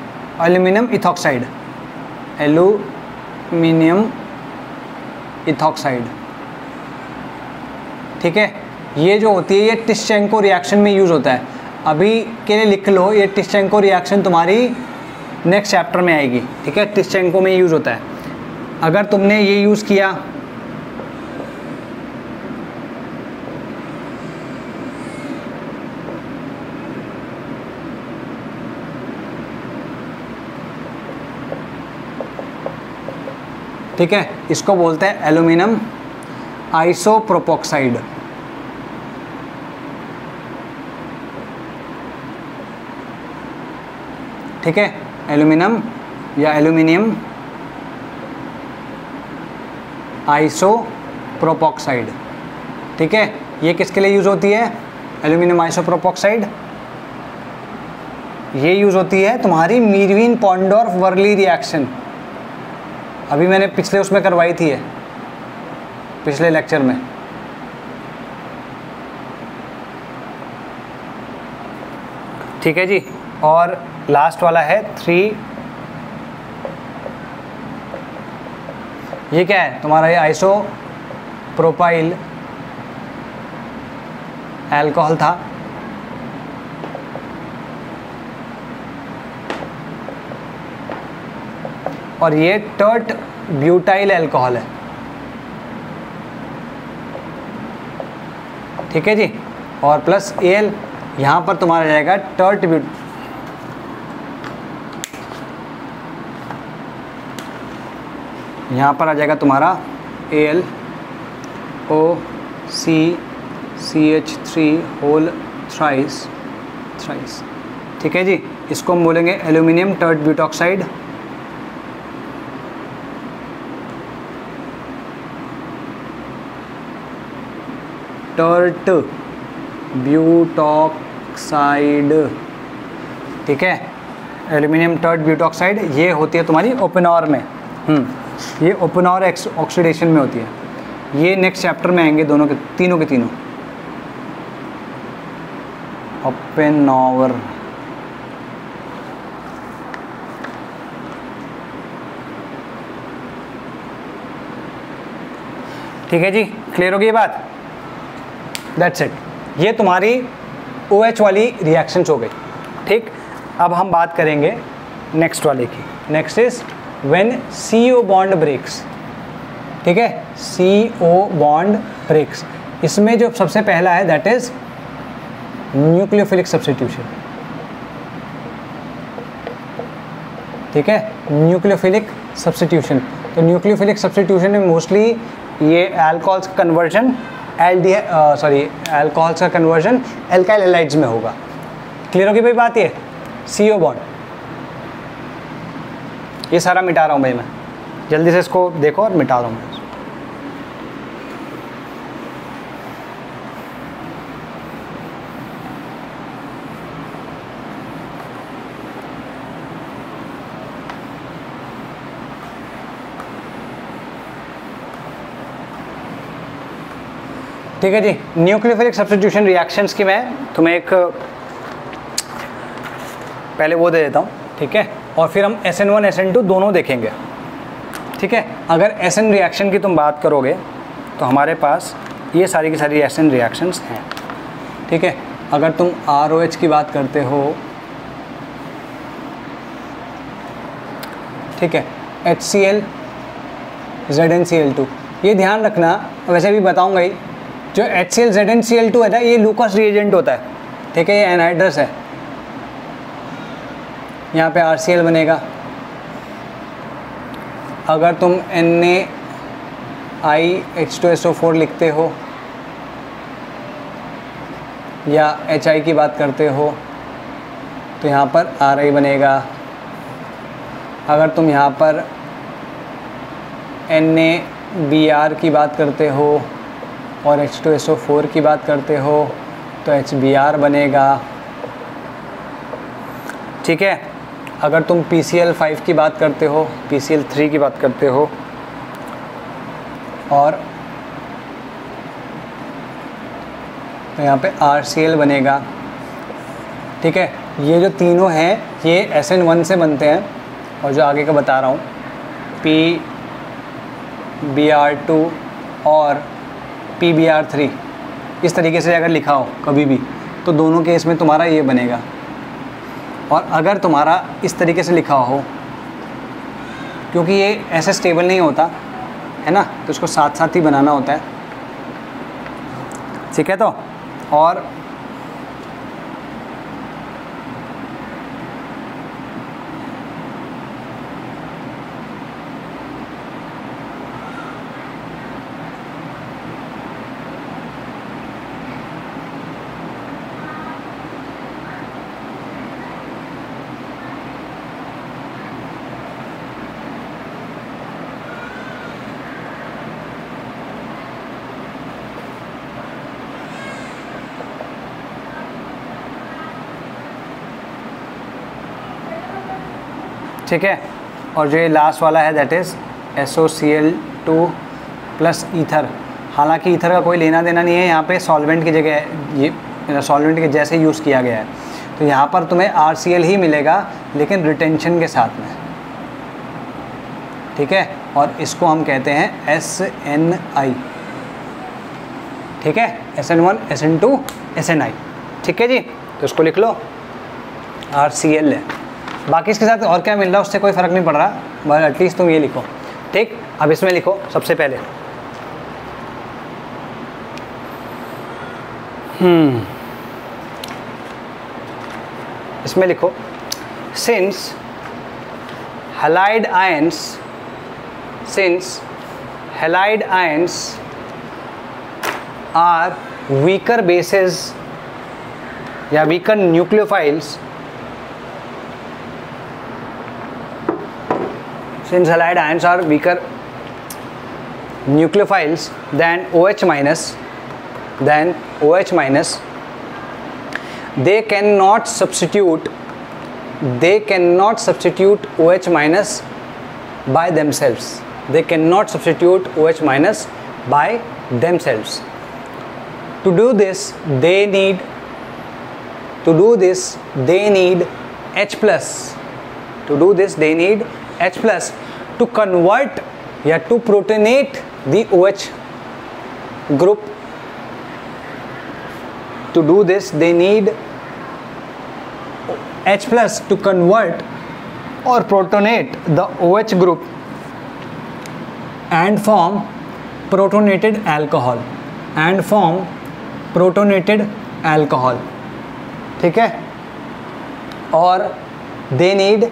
एल्यूमिनियम इथॉक्साइड, एल्यूमिनियम इथॉक्साइड। ठीक है, ये जो होती है ये टिश्चेंको रिएक्शन में यूज़ होता है। अभी के लिए लिख लो, ये टिश्चेंको रिएक्शन तुम्हारी नेक्स्ट चैप्टर में आएगी। ठीक है, टिश्चेंको में यूज़ होता है। अगर तुमने ये यूज़ किया ठीक है, इसको बोलते हैं एल्यूमिनियम आइसोप्रोपोक्साइड। ठीक है, एल्यूमिनियम या एल्यूमिनियम आइसोप्रोपोक्साइड। ठीक है, ये किसके लिए यूज़ होती है? एल्यूमिनियम आइसोप्रोपोक्साइड। ये यूज़ होती है तुम्हारी मीरवीन पॉन्डोर्फ वर्ली रिएक्शन, अभी मैंने पिछले उसमें करवाई थी, पिछले लेक्चर में। ठीक है जी, और लास्ट वाला है 3, ये क्या है तुम्हारा? ये आइसोप्रोपाइल अल्कोहल था, और ये टर्ट ब्यूटाइल अल्कोहल है। ठीक है जी, और प्लस एल, यहाँ पर तुम्हारा जाएगा टर्ट यहाँ पर आ जाएगा तुम्हारा AlOCCH3 होल थ्राइस। ठीक है जी, इसको हम बोलेंगे aluminium tert butoxide. Tert butoxide. ठीक है, एल्यूमिनियम टर्ट ब्यूटॉक्साइड, ये होती है तुम्हारी ओपेनॉर में। ये ओपेनॉर ऑक्सीडेशन में होती है। ये नेक्स्ट चैप्टर में आएंगे दोनों के तीनों ओपेनॉर। ठीक है जी, क्लियर होगी ये बात? That's it. ये तुम्हारी OH वाली रिएक्शंस हो गई। ठीक, अब हम बात करेंगे नेक्स्ट वाले की। Next is when CO bond breaks. ठीक है, CO बॉन्ड ब्रेक्स, इसमें जो सबसे पहला है दैट इज न्यूक्लियोफिलिक सब्स्टिट्यूशन। ठीक है, न्यूक्लियोफिलिक सब्स्टिट्यूशन। तो न्यूक्लियोफिलिक सब्स्टिट्यूशन में मोस्टली ये अल्कोहल्स का कन्वर्जन अल्कोहल्स का कन्वर्जन एल्काइल हैलाइड्स में होगा। क्लियर होगी भाई बात? ये CO बॉन्ड, ये सारा मिटा रहा हूँ भाई मैं, जल्दी से इसको देखो और मिटा रहा हूँ मैं। ठीक है जी, न्यूक्लियोफिलिक सब्स्टिट्यूशन रिएक्शंस की मैं तुम्हें एक पहले वो दे देता हूँ। ठीक है, और फिर हम SN1 SN2 दोनों देखेंगे। ठीक है, अगर SN रिएक्शन की तुम बात करोगे तो हमारे पास ये सारी की सारी SN रिएक्शंस हैं। ठीक है, अगर तुम ROH की बात करते हो, ठीक है, HCl ZnCl2, ये ध्यान रखना, वैसे भी बताऊंगा ही, जो HCl ZnCl2 है ना, ये लूकास रिएजेंट होता है। ठीक है, ये एनहाइड्रस है, यहाँ पे RCl बनेगा। अगर तुम NaIH2SO4 लिखते हो या HI की बात करते हो तो यहाँ पर RI बनेगा। अगर तुम यहाँ पर NaBr की बात करते हो और H2SO4 की बात करते हो तो HBr बनेगा। ठीक है, अगर तुम PCl5 की बात करते हो, PCl3 की बात करते हो और तो यहाँ पे RCl बनेगा। ठीक है, ये जो तीनों हैं ये SN1 से बनते हैं, और जो आगे का बता रहा हूँ PBr2 और PBr3, इस तरीके से अगर लिखा हो कभी भी तो दोनों केस में तुम्हारा ये बनेगा। और अगर तुम्हारा इस तरीके से लिखा हो, क्योंकि ये ऐसे स्टेबल नहीं होता है ना, तो इसको साथ साथ ही बनाना होता है। ठीक है, तो और ठीक है। और जो ये लास्ट वाला है that is SOCl2 plus ether. हालांकि ईथर का कोई लेना देना नहीं है, यहाँ पे सॉल्वेंट की जगह ये सॉल्वेंट के जैसे यूज़ किया गया है, तो यहाँ पर तुम्हें RCl ही मिलेगा लेकिन रिटेंशन के साथ में, ठीक है। और इसको हम कहते हैं SNI, ठीक है, SN1 SN2 SNI, ठीक है जी। तो इसको लिख लो, RCl है। बाकी इसके साथ और क्या मिल रहा है उससे कोई फ़र्क नहीं पड़ रहा, बस एटलीस्ट तुम ये लिखो, ठीक। अब इसमें लिखो सबसे पहले इसमें लिखो since halide ions are weaker bases या weaker nucleophiles, since halide ions are weaker nucleophiles than OH minus, they cannot substitute OH minus by themselves. They cannot substitute OH minus by themselves. To do this they need H plus. To do this they need H plus to convert या to protonate the OH group. To do this they need H plus to convert or protonate the OH group and form protonated alcohol, ठीक है। और they need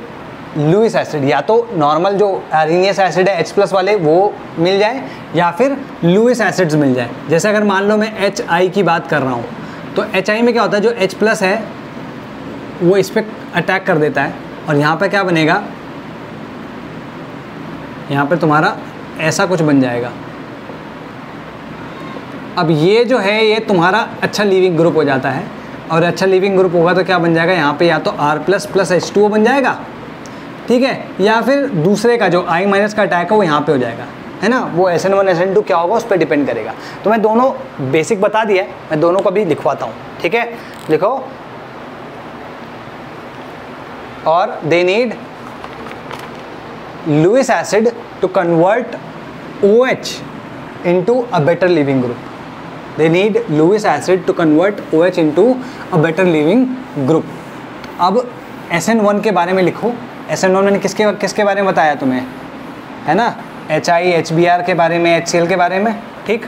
Lewis acid, या तो normal जो एरिनियस acid है H plus वाले वो मिल जाए या फिर लुइस एसिड्स मिल जाए। जैसे अगर मान लो मैं HI की बात कर रहा हूँ तो HI में क्या होता है, जो H प्लस है वो इस पर अटैक कर देता है और यहाँ पे क्या बनेगा, यहाँ पे तुम्हारा ऐसा कुछ बन जाएगा। अब ये जो है ये तुम्हारा अच्छा लीविंग ग्रुप हो जाता है, और अच्छा लीविंग ग्रुप होगा तो क्या बन जाएगा, यहाँ पे या तो R प्लस प्लस H2O बन जाएगा, ठीक है, या फिर दूसरे का जो I माइनस का अटैक है वो यहाँ पे हो जाएगा, है ना। वो SN1 SN2 क्या होगा उस पर डिपेंड करेगा। तो मैं दोनों बेसिक बता दिया है, मैं दोनों को भी लिखवाता हूँ, ठीक है। लिखो, और they need Lewis acid to convert OH into a better living group. They need Lewis acid to convert OH into a better living group. अब SN1 के बारे में लिखो। SN1 मैंने किसके बारे में बताया तुम्हें, है ना, HI HBr के बारे में, HCl के बारे में, ठीक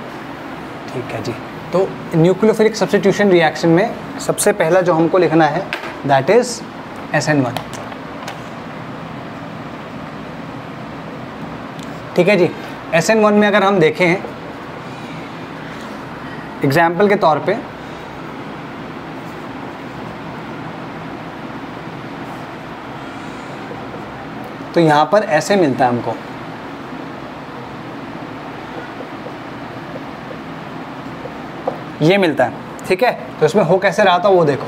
है जी। तो न्यूक्लियोफिलिक सब्स्टिट्यूशन रिएक्शन में सबसे पहला जो हमको लिखना है दैट इज SN1, ठीक है जी। SN1 में अगर हम देखें एग्जाम्पल के तौर पे, तो यहाँ पर ऐसे मिलता है हमको, ये मिलता है, ठीक है। तो इसमें हो कैसे रहा था वो देखो,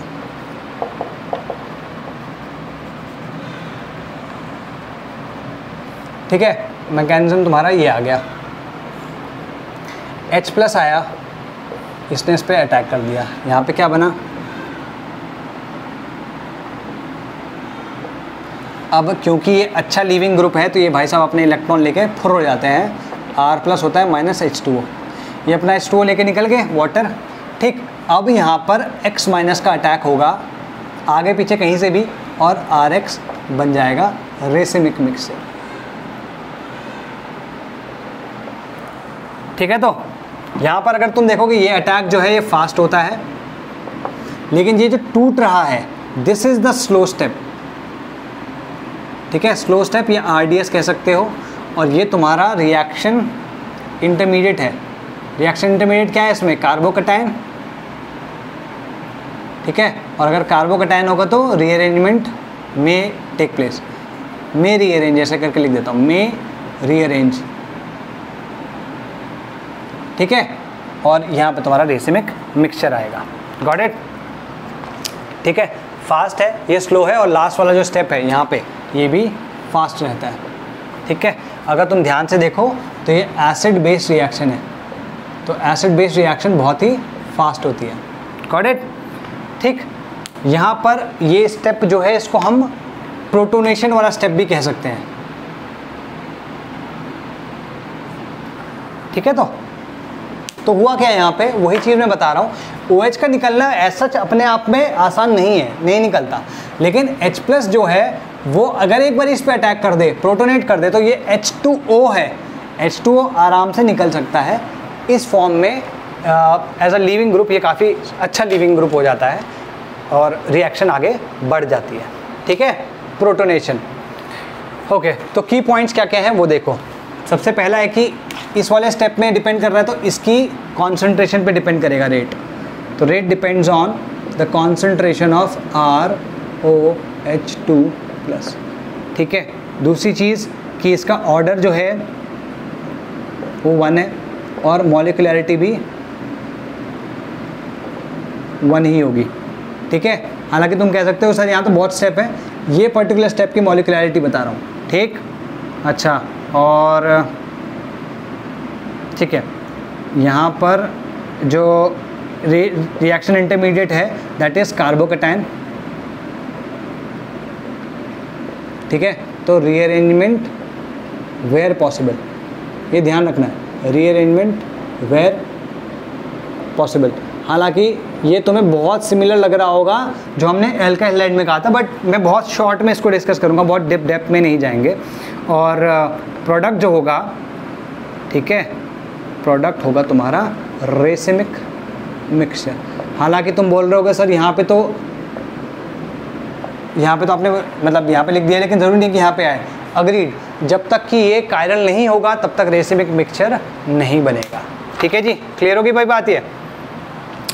ठीक है। मैकेनिज्म तुम्हारा ये आ गया, H प्लस आया, इसने इस पर अटैक कर दिया, यहाँ पे क्या बना, अब क्योंकि ये अच्छा लीविंग ग्रुप है तो ये भाई साहब अपने इलेक्ट्रॉन लेके फुर हो जाते हैं, R प्लस होता है माइनस H2O, ये अपना H2O लेके निकल गए वाटर, ठीक। अब यहाँ पर X माइनस का अटैक होगा आगे पीछे कहीं से भी, और RX बन जाएगा रेसिमिक मिक्सचर, ठीक है। तो यहाँ पर अगर तुम देखोगे ये अटैक जो है ये फास्ट होता है, लेकिन ये जो टूट रहा है this is the slow step, ठीक है। स्लो स्टेप या RDS कह सकते हो। और ये तुम्हारा रिएक्शन इंटरमीडिएट है। रिएक्शन इंटरमीडिएट क्या है, इसमें कार्बोकैटायन, ठीक है। और अगर कार्बोकैटायन होगा तो रीअरेंजमेंट में टेक प्लेस, में रीअरेंज ऐसे करके लिख देता हूँ, में रीअरेंज, ठीक है। और यहाँ पे तुम्हारा रेसिमिक मिक्सचर आएगा, गॉट इट, ठीक है। फास्ट है, ये स्लो है, और लास्ट वाला जो स्टेप है यहाँ पे ये भी फास्ट रहता है, ठीक है। अगर तुम ध्यान से देखो तो ये एसिड बेस्ड रिएक्शन है, तो एसिड बेस्ड रिएक्शन बहुत ही फास्ट होती है, गॉट इट, ठीक। यहाँ पर ये स्टेप जो है इसको हम प्रोटोनेशन वाला स्टेप भी कह सकते हैं, ठीक है। तो हुआ क्या है यहाँ पे, वही चीज़ मैं बता रहा हूँ, OH का निकलना ऐसा अपने आप में आसान नहीं है, नहीं निकलता, लेकिन H+ जो है वो अगर एक बार इस पे अटैक कर दे, प्रोटोनेट कर दे, तो ये H2O है, H2O आराम से निकल सकता है इस फॉर्म में एज अ लीविंग ग्रुप। ये काफ़ी अच्छा लीविंग ग्रुप हो जाता है और रिएक्शन आगे बढ़ जाती है, ठीक है, प्रोटोनेशन। ओके, तो की पॉइंट्स क्या क्या हैं वो देखो। सबसे पहला है कि इस वाले स्टेप में डिपेंड कर रहा है तो इसकी कॉन्सेंट्रेशन पे डिपेंड करेगा रेट, तो rate depends on the concentration of ROH2+, ठीक है। दूसरी चीज़ कि इसका ऑर्डर जो है वो 1 है और मॉलिक्युलैरिटी भी 1 ही होगी, ठीक है। हालांकि तुम कह सकते हो सर यहाँ तो बहुत स्टेप है, ये पर्टिकुलर स्टेप की मॉलिक्युलैरिटी बता रहा हूँ, ठीक। अच्छा, और ठीक है, यहाँ पर जो रिएक्शन इंटरमीडिएट है दैट इज़ कार्बोकैटायन, ठीक है। तो रीअरेंजमेंट वेयर पॉसिबल, ये ध्यान रखना है, रीअरेंजमेंट वेयर पॉसिबल। हालांकि ये तुम्हें बहुत सिमिलर लग रहा होगा जो हमने एल्काइल हैलाइड में कहा था, बट मैं बहुत शॉर्ट में इसको डिस्कस करूँगा, बहुत डेप्थ में नहीं जाएंगे। और प्रोडक्ट जो होगा, ठीक है, प्रोडक्ट होगा तुम्हारा रेसिमिक मिक्सचर। हालांकि तुम बोल रहे होगे सर यहाँ पे तो आपने मतलब यहाँ पे लिख दिया, लेकिन ज़रूरी नहीं कि यहाँ पे आए। अग्रीड, जब तक कि ये कायरल नहीं होगा तब तक रेसिमिक मिक्सचर नहीं बनेगा, ठीक है जी। क्लियर होगी भाई बात ये?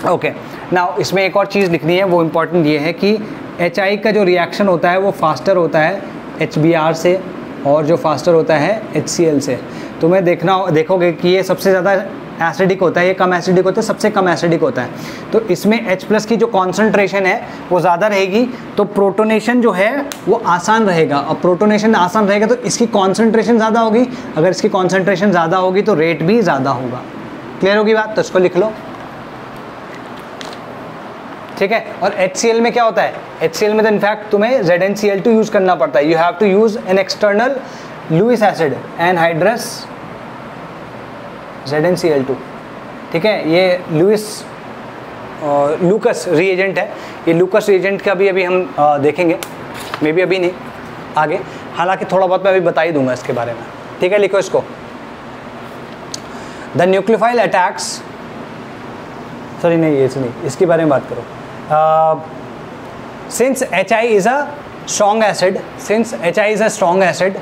ओके, नाउ इसमें एक और चीज़ लिखनी है, वो इम्पॉर्टेंट ये है कि HI का जो रिएक्शन होता है वो फास्टर होता है HBr से, और जो फास्टर होता है HCl से। तुम्हें देखोगे कि ये सबसे ज़्यादा एसिडिक होता है, ये कम एसिडिक होता है, सबसे कम एसिडिक होता है। तो इसमें H+ की जो कॉन्सेंट्रेशन है वो ज़्यादा रहेगी, तो प्रोटोनेशन जो है वो आसान रहेगा। और प्रोटोनेशन आसान रहेगा तो इसकी कॉन्सेंट्रेशन ज़्यादा होगी, अगर इसकी कॉन्सेंट्रेशन ज़्यादा होगी तो रेट भी ज़्यादा होगा। क्लियर होगी बात? तो इसको लिख लो, ठीक है। और HCl में क्या होता है, HCl में तो इनफैक्ट तुम्हें ZnCl2 यूज़ करना पड़ता है, you have to use an external Lewis acid anhydrous ZnCl2, ठीक है। ये लूकस रिएजेंट है, ये लूकस रिएजेंट का भी अभी हम देखेंगे, मे बी अभी नहीं, आगे। हालांकि थोड़ा बहुत मैं अभी बता ही दूंगा इसके बारे में, ठीक है। लिखो इसको, द न्यूक्लियोफाइल अटैक्स, सॉरी नहीं ये नहीं, इसके बारे में बात करो। Since HI is a strong acid,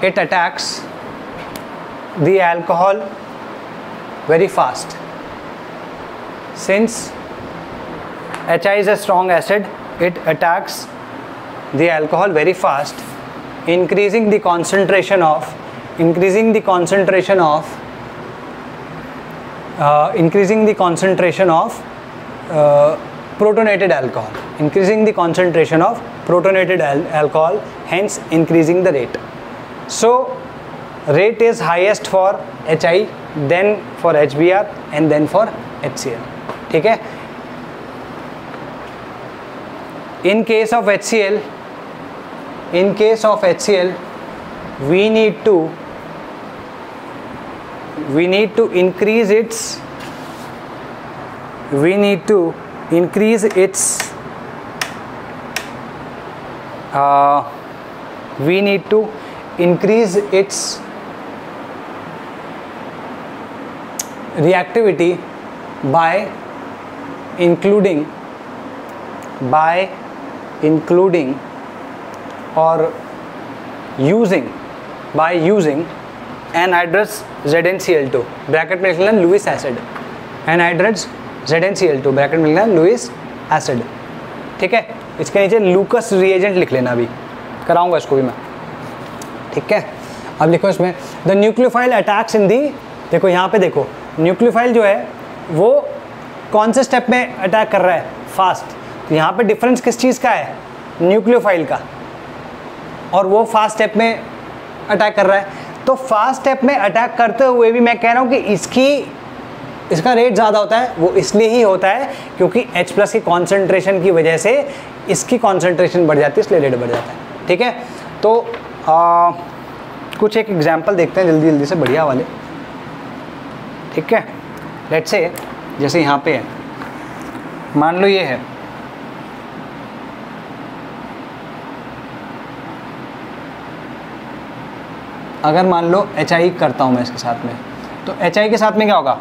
it attacks the alcohol very fast. Since HI is a strong acid, it attacks the alcohol very fast, increasing the concentration of protonated alcohol, hence increasing the rate. So rate is highest for HI, then for HBr and then for HCl, ठीक है। In case of HCl, we need to increase its reactivity by including or using anhydrous ZnCl2 bracket में लिखना Lewis acid, anhydrous ZnCl2 bracket में लिखना Lewis acid, ठीक है। इसके नीचे लूकस रिएजेंट लिख लेना, अभी कराऊंगा इसको भी मैं, ठीक है। अब लिखो इसमें द न्यूक्लियोफाइल अटैक्स इन दी, देखो यहाँ पे देखो, न्यूक्लियोफाइल जो है वो कौन से स्टेप में अटैक कर रहा है, फास्ट। तो यहाँ पे डिफरेंस किस चीज़ का है, न्यूक्लियोफाइल का, और वो फास्ट स्टेप में अटैक कर रहा है। तो फास्ट स्टेप में अटैक करते हुए भी मैं कह रहा हूँ कि इसका रेट ज़्यादा होता है। वो इसलिए ही होता है क्योंकि H+ की कॉन्सेंट्रेशन की वजह से इसकी कॉन्सेंट्रेशन बढ़ जाती है, इसलिए रेट बढ़ जाता है। ठीक है, तो कुछ एक एग्जाम्पल देखते हैं जल्दी जल्दी से, बढ़िया वाले। ठीक है, लेट्स से जैसे यहाँ पे है, मान लो ये है, अगर मान लो HI करता हूँ मैं इसके साथ में, तो HI के साथ में क्या होगा,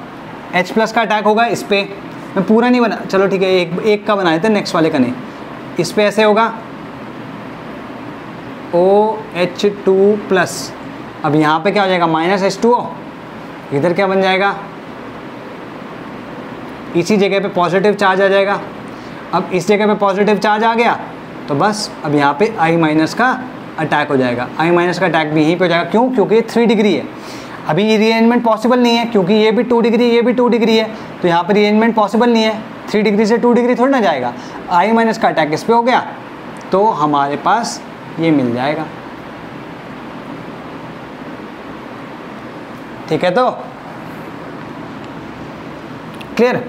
H+ का अटैक होगा इस पे। मैं पूरा नहीं बना, चलो ठीक है, एक का बनाए थे, नेक्स्ट वाले का नहीं। इस पे ऐसे होगा OH2+। अब यहाँ पे क्या हो जाएगा, -H2O। इधर क्या बन जाएगा, इसी जगह पे पॉजिटिव चार्ज आ जाएगा। अब इस जगह पे पॉजिटिव चार्ज आ गया तो बस अब यहाँ पे I- का अटैक हो जाएगा। I- का अटैक भी यहीं पे हो जाएगा। क्यों? क्योंकि 3 डिग्री है। अभी ये रीअरेंजमेंट पॉसिबल नहीं है क्योंकि ये भी 2 डिग्री, ये भी 2 डिग्री है, तो यहाँ पर रीअरेंजमेंट पॉसिबल नहीं है। 3 डिग्री से 2 डिग्री थोड़ी ना जाएगा। I- का अटैक इस पर हो गया तो हमारे पास ये मिल जाएगा। ठीक है, तो क्लियर।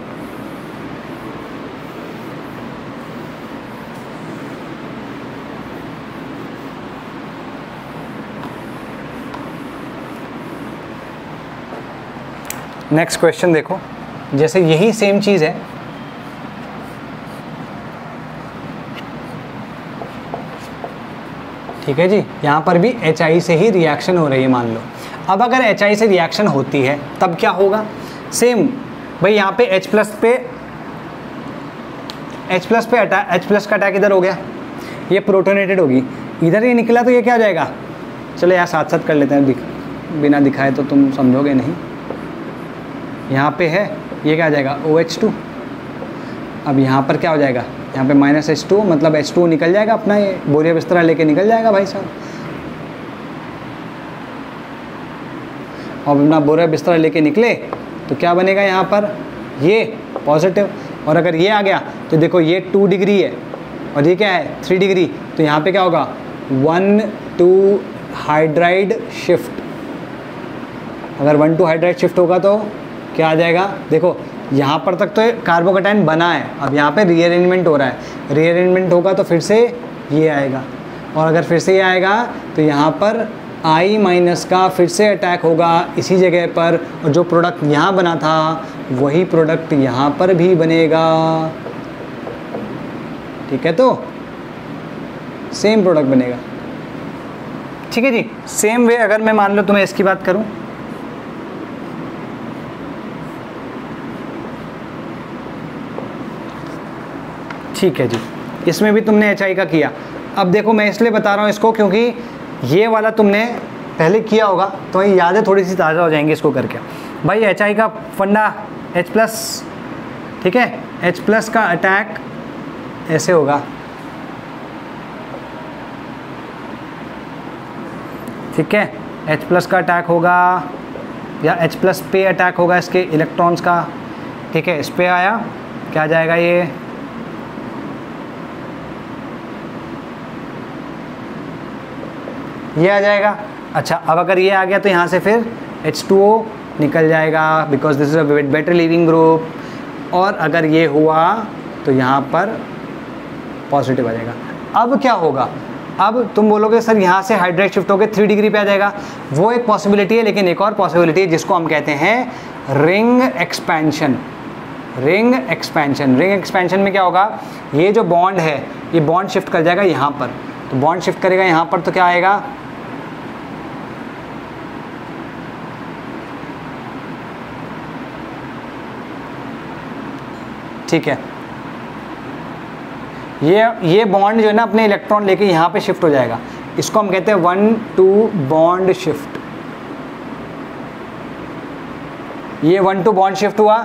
नेक्स्ट क्वेश्चन देखो, जैसे यही सेम चीज़ है, ठीक है जी, यहाँ पर भी HI से ही रिएक्शन हो रही है मान लो। अब अगर HI से रिएक्शन होती है तब क्या होगा, सेम भाई यहाँ पे H+ पे H+ का अटैक इधर हो गया, ये प्रोटोनेटेड होगी, इधर ये निकला तो ये क्या हो जाएगा, चलो यार साथ साथ कर लेते हैं, बिना दिखाए तो तुम समझोगे नहीं। यहाँ पे है, ये क्या आ जाएगा OH2। अब यहाँ पर क्या हो जाएगा, यहाँ पे -H2, मतलब H2 निकल जाएगा अपना, ये बोरिया बिस्तरा लेके निकल जाएगा भाई साहब। और अपना बोरिया बिस्तरा लेके निकले तो क्या बनेगा यहाँ पर, ये पॉजिटिव। और अगर ये आ गया तो देखो ये 2 डिग्री है और ये क्या है 3 डिग्री, तो यहाँ पे क्या होगा 1,2 हाइड्राइड शिफ्ट। अगर 1,2 हाइड्राइड शिफ्ट होगा तो क्या आ जाएगा, देखो यहाँ पर तक तो कार्बोकैटायन बना है, अब यहाँ पे रीअरेंजमेंट हो रहा है, रीअरेंजमेंट होगा तो फिर से ये आएगा, और अगर फिर से ये आएगा तो यहाँ पर I- का फिर से अटैक होगा इसी जगह पर, और जो प्रोडक्ट यहाँ बना था वही प्रोडक्ट यहाँ पर भी बनेगा। ठीक है, तो सेम प्रोडक्ट बनेगा। ठीक है जी, सेम वे अगर मैं मान लो तुम्हें इसकी बात करूँ, ठीक है जी, इसमें भी तुमने HI का किया। अब देखो मैं इसलिए बता रहा हूँ इसको क्योंकि ये वाला तुमने पहले किया होगा तो ये यादें थोड़ी सी ताज़ा हो जाएंगी इसको करके। भाई HI का फंडा H+, ठीक है, H+ का अटैक ऐसे होगा, ठीक है, H+ का अटैक होगा या H+ पे अटैक होगा इसके इलेक्ट्रॉन्स का। ठीक है, इस पे आया, क्या आ जाएगा, ये आ जाएगा। अच्छा, अब अगर ये आ गया तो यहाँ से फिर H2O निकल जाएगा because this is a better leaving group. और अगर ये हुआ तो यहाँ पर पॉजिटिव आ जाएगा। अब क्या होगा, अब तुम बोलोगे सर यहाँ से हाइड्राइड शिफ्ट होकर 3 डिग्री पे आ जाएगा, वो एक पॉसिबिलिटी है, लेकिन एक और पॉसिबिलिटी है जिसको हम कहते हैं रिंग एक्सपेंशन। रिंग एक्सपेंशन में क्या होगा, ये जो बॉन्ड है ये बॉन्ड शिफ्ट कर जाएगा यहाँ पर, तो बॉन्ड शिफ्ट करेगा यहाँ पर तो क्या आएगा, ठीक है, ये बॉन्ड जो है ना अपने इलेक्ट्रॉन लेके यहाँ पे शिफ्ट हो जाएगा, इसको हम कहते हैं 1,2 बॉन्ड शिफ्ट। ये 1,2 बॉन्ड शिफ्ट हुआ,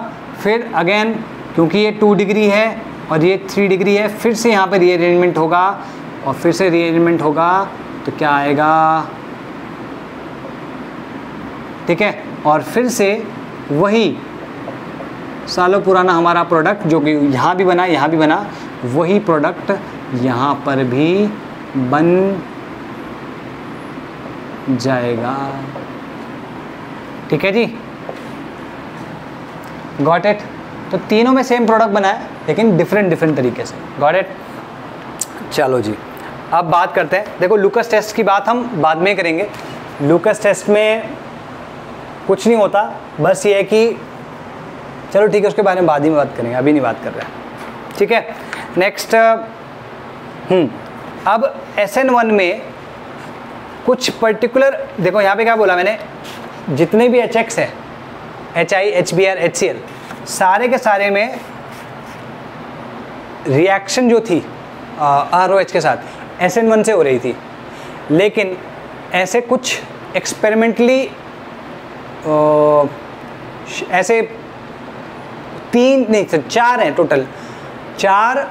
फिर अगेन क्योंकि ये 2 डिग्री है और ये 3 डिग्री है, फिर से यहाँ पे रीअरेंजमेंट होगा, और फिर से रीअरेंजमेंट होगा तो क्या आएगा, ठीक है, और फिर से वही सालों पुराना हमारा प्रोडक्ट जो कि यहाँ भी बना यहाँ भी बना, वही प्रोडक्ट यहाँ पर भी बन जाएगा। ठीक है जी, गॉट इट। तो तीनों में सेम प्रोडक्ट बना है लेकिन डिफरेंट तरीके से। Got it. चलो जी, अब बात करते हैं। देखो लूकस टेस्ट की बात हम बाद में करेंगे। लूकस टेस्ट में कुछ नहीं होता, बस ये है कि चलो ठीक है, उसके बारे में बाद ही में बात करेंगे, अभी नहीं बात कर रहे हैं। ठीक है, नेक्स्ट। अब SN1 में कुछ पर्टिकुलर, देखो यहाँ पे क्या बोला मैंने, जितने भी HX है, HI, HBr, HCl, सारे के सारे में रिएक्शन जो थी ROH के साथ SN1 से हो रही थी। लेकिन ऐसे कुछ एक्सपेरिमेंटली ऐसे 3 नहीं 4 हैं टोटल, 4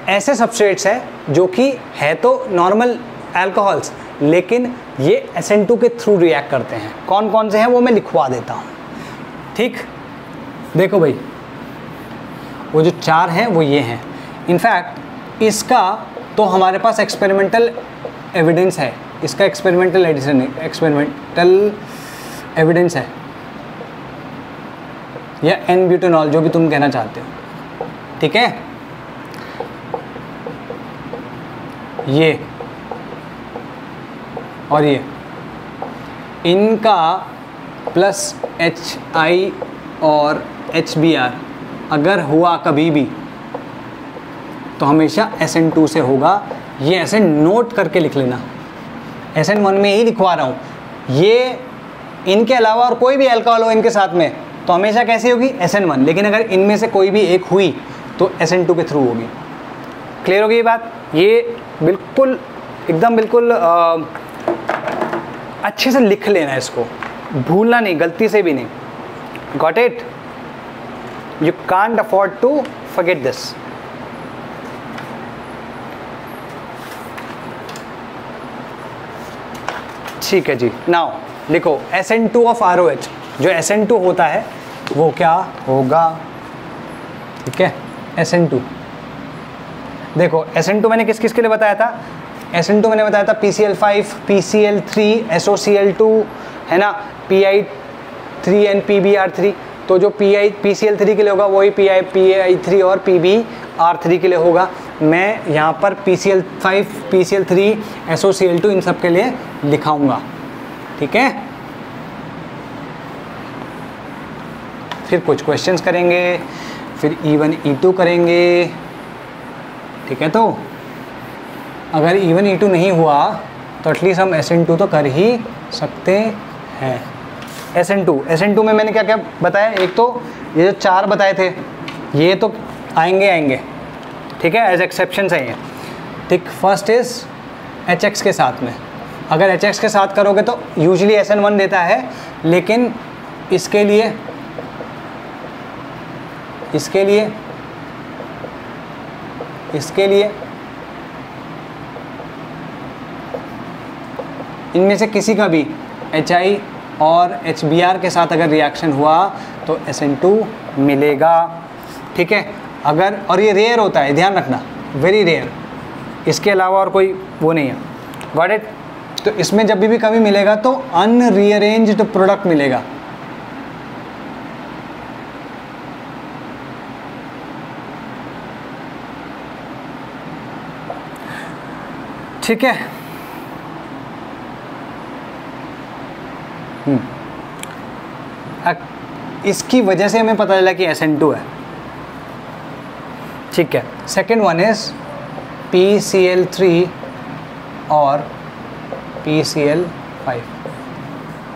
ऐसे सबस्ट्रेट्स हैं जो कि है तो नॉर्मल अल्कोहल्स, लेकिन ये SN2 के थ्रू रिएक्ट करते हैं। कौन कौन से हैं वो मैं लिखवा देता हूँ। ठीक, देखो भाई, वो जो 4 हैं वो ये हैं। इनफैक्ट इसका तो हमारे पास एक्सपेरिमेंटल एविडेंस है, इसका एक्सपेरिमेंटल एविडेंस है, या N-ब्यूटेनॉल, जो भी तुम कहना चाहते हो। ठीक है, ये और ये, इनका प्लस HI और HBr अगर हुआ कभी भी तो हमेशा SN2 से होगा। ये ऐसे नोट करके लिख लेना, SN1 में ही लिखवा रहा हूँ। ये इनके अलावा और कोई भी अल्कोहल हो इनके साथ में तो हमेशा कैसी होगी, SN1। लेकिन अगर इनमें से कोई भी एक हुई तो SN2 के थ्रू होगी। क्लियर होगी ये बात? ये बिल्कुल एकदम बिल्कुल अच्छे से लिख लेना, इसको भूलना नहीं, गलती से भी नहीं। Got it? You can't afford to forget this. ठीक है जी, नाउ लिखो SN2 ऑफ ROH। जो SN2 होता है वो क्या होगा? ठीक है, SN2 देखो, SN2 मैंने किस किस के लिए बताया था? SN2 मैंने बताया था PCl5, PCl3, SOCl2, है ना, Pi3 and PbR3। तो जो PCl3 के लिए होगा वही Pi3 और PbR3 के लिए होगा। मैं यहाँ पर PCl5, PCl3, SOCl2 इन सब के लिए लिखाऊंगा। ठीक है, फिर कुछ क्वेश्चंस करेंगे, फिर E1 E2 करेंगे। ठीक है, तो अगर E1 E2 नहीं हुआ तो एटलीस्ट हम SN2 तो कर ही सकते हैं। SN2 में मैंने क्या क्या बताया? एक तो ये जो 4 बताए थे ये तो आएंगे, ठीक है, एज एक्सेप्शन है ये। ठीक, फर्स्ट इज HX के साथ में। अगर HX के साथ करोगे तो यूजुअली SN1 देता है, लेकिन इसके लिए इनमें से किसी का भी HI और HBr के साथ अगर रिएक्शन हुआ तो SN2 मिलेगा। ठीक है, अगर, और ये रेयर होता है, ध्यान रखना, वेरी रेयर, इसके अलावा और कोई वो नहीं है। Got it? तो इसमें जब भी कमी मिलेगा तो अनरीअरेंज्ड प्रोडक्ट मिलेगा। ठीक है, इसकी वजह से हमें पता चला कि SN2 है। ठीक है, सेकेंड वन इज PCl3 और PCl5,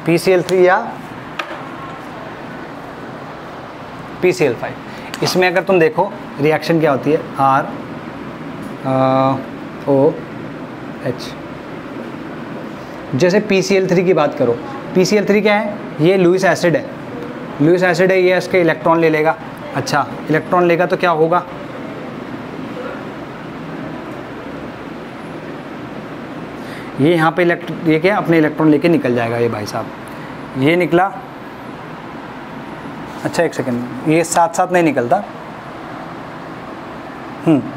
PCl3 या PCl5। इसमें अगर तुम देखो रिएक्शन क्या होती है, ROH। जैसे PCl3 की बात करो, PCl3 क्या है? ये लुईस एसिड है, ये इसके इलेक्ट्रॉन ले लेगा। अच्छा, इलेक्ट्रॉन लेगा तो क्या होगा? ये यहाँ पे ये क्या, अपने इलेक्ट्रॉन लेके निकल जाएगा ये भाई साहब। ये निकला, अच्छा एक सेकेंड, ये साथ साथ नहीं निकलता।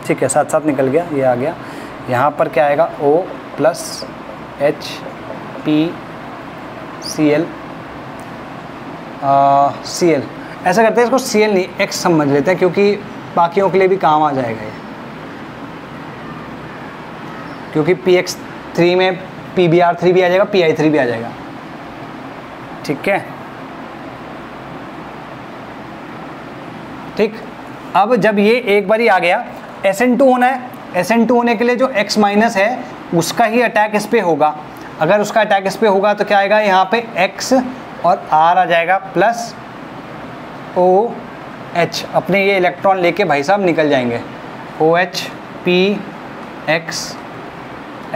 ठीक है, साथ साथ निकल गया, ये आ गया। यहाँ पर क्या आएगा? O+H PCl Cl, ऐसा करते हैं इसको Cl नहीं X समझ लेते हैं क्योंकि बाकियों के लिए भी काम आ जाएगा ये, क्योंकि PX3 में PBr3 भी आ जाएगा, PI3 भी आ जाएगा, ठीक है। ठीक, अब जब ये एक बार ही आ गया, SN2 होना है, SN2 होने के लिए जो X माइनस है उसका ही अटैक इस पे होगा। अगर उसका अटैक इस पे होगा तो क्या आएगा, यहाँ पे X और R आ जाएगा प्लस OH, अपने ये इलेक्ट्रॉन लेके भाई साहब निकल जाएंगे, OH PX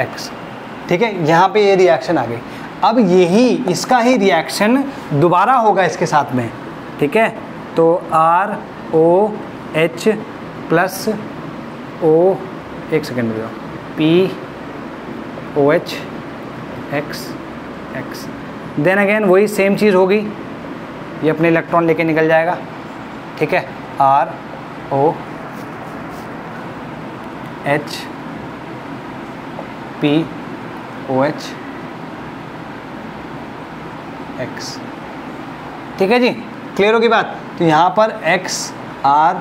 X, ठीक है। यहाँ पे ये रिएक्शन आ गई। अब यही इसका ही रिएक्शन दोबारा होगा इसके साथ में, ठीक है। तो ROH प्लस O, एक सेकेंड में POH X, देन अगेन वही सेम चीज़ होगी, ये अपने इलेक्ट्रॉन लेके निकल जाएगा, ठीक है। ROH POH X, ठीक है जी, क्लियर होगी बात। तो यहाँ पर XR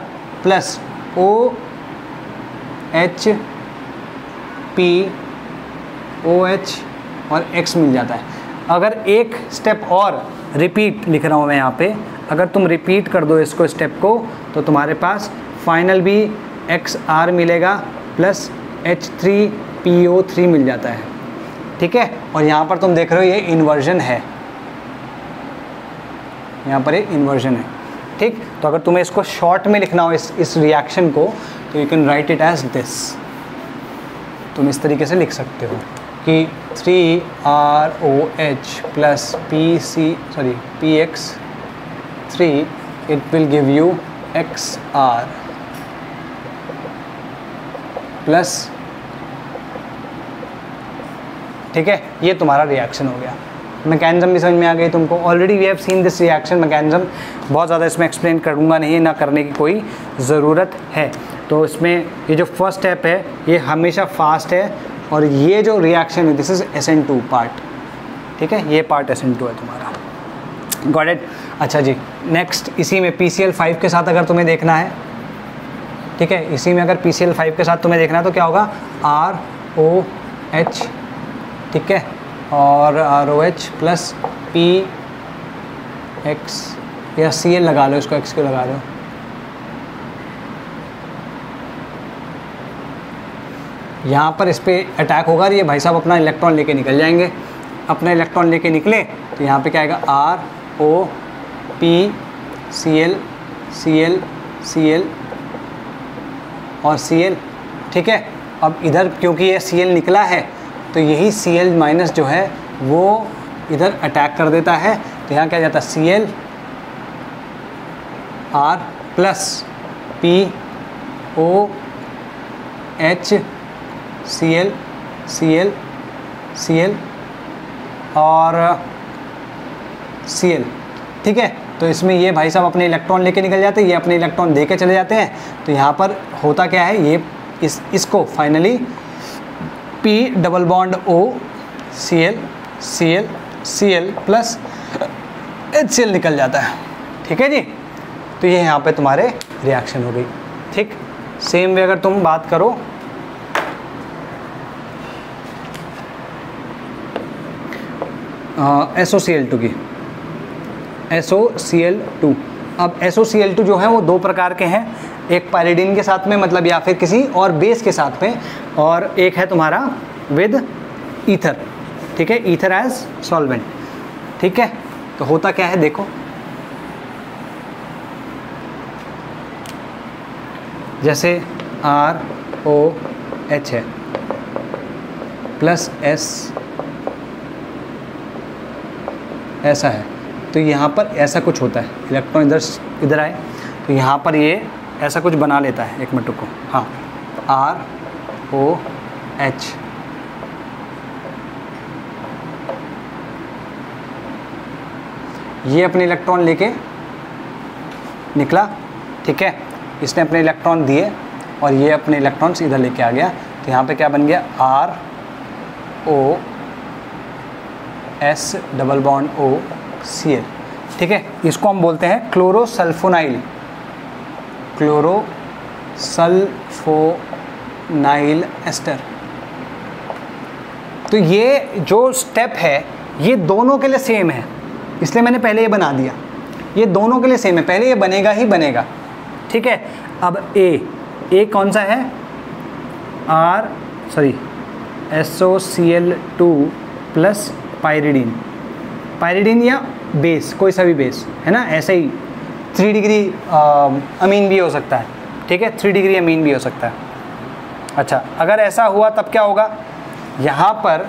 प्लस OH POH और X मिल जाता है। अगर एक स्टेप और रिपीट लिख रहा हूँ मैं यहाँ पे, अगर तुम रिपीट कर दो इसको स्टेप को, तो तुम्हारे पास फाइनल भी XR मिलेगा प्लस H3PO3 मिल जाता है, ठीक है। और यहाँ पर तुम देख रहे हो ये इन्वर्जन है, यहाँ पर ये इन्वर्जन है, ठीक। तो अगर तुम्हें इसको शॉर्ट में लिखना हो इस रिएक्शन को, तो you can write it as this, तुम इस तरीके से लिख सकते हो कि 3ROH plus PX3 it will give you XR plus, ठीक है। ये तुम्हारा रिएक्शन हो गया। मैकेनिज्म भी समझ में आ गई तुमको। Already we have seen this reaction mechanism, बहुत ज़्यादा इसमें एक्सप्लेन करूँगा नहीं, ना करने की कोई ज़रूरत है। तो इसमें ये जो फर्स्ट स्टेप है ये हमेशा फास्ट है, और ये जो रिएक्शन है दिस इज़ SN2 पार्ट, ठीक है। ये पार्ट SN2 है तुम्हारा, गॉट इट। अच्छा जी, नेक्स्ट इसी में PCl5 के साथ अगर तुम्हें देखना है, ठीक है, इसी में अगर PCl5 के साथ तुम्हें देखना है तो क्या होगा, ROH, ठीक है, और ROH प्लस PX, या Cl लगा लो, इसको X क्यों लगा रहे हो, यहाँ पर इस पर अटैक होगा, ये भाई साहब अपना इलेक्ट्रॉन लेके निकल जाएंगे। अपना इलेक्ट्रॉन लेके निकले तो यहाँ पे क्या आएगा, ROPCl Cl Cl और Cl, ठीक है। अब इधर क्योंकि ये Cl निकला है तो यही Cl माइनस जो है वो इधर अटैक कर देता है, तो यहाँ क्या जाता है, Cl R plus POH Cl Cl Cl और Cl, ठीक है। तो इसमें ये भाई साहब अपने इलेक्ट्रॉन लेके निकल जाते हैं, ये अपने इलेक्ट्रॉन दे के चले जाते हैं। तो यहाँ पर होता क्या है, ये इसको finally P double bond O Cl Cl Cl plus HCl निकल जाता है, ठीक है जी। तो ये यहाँ पे तुम्हारे रिएक्शन हो गई, ठीक। सेम वे अगर तुम बात करो SOCl2 की, SOCl2। अब SOCl2 जो है वो दो प्रकार के हैं, एक पायरिडीन के साथ में, मतलब या फिर किसी और बेस के साथ में, और एक है तुम्हारा विद ईथर, ठीक है, ईथर एज सॉल्वेंट, ठीक है। तो होता क्या है देखो, जैसे ROH है प्लस S ऐसा है, तो यहाँ पर ऐसा कुछ होता है, इलेक्ट्रॉन इधर आए तो यहाँ पर ये ऐसा कुछ बना लेता है, एक मिनट को, हाँ, ROH, ये अपने इलेक्ट्रॉन लेके निकला, ठीक है, इसने अपने इलेक्ट्रॉन दिए और ये अपने इलेक्ट्रॉन्स इधर लेके आ गया। तो यहाँ पे क्या बन गया, S डबल बॉन्ड OCl, ठीक है। इसको हम बोलते हैं क्लोरोसल्फोनाइल, क्लोरोसल्फोनाइल एस्टर। तो ये जो स्टेप है ये दोनों के लिए सेम है, इसलिए मैंने पहले ये बना दिया। ये दोनों के लिए सेम है, पहले ये बनेगा ही बनेगा, ठीक है। अब ए कौन सा है, SOCl2 प्लस पायरिडीन या बेस, कोई सा भी बेस है ना, ऐसे ही 3 डिग्री अमीन भी हो सकता है, ठीक है, 3 डिग्री अमीन भी हो सकता है। अच्छा, अगर ऐसा हुआ तब क्या होगा, यहाँ पर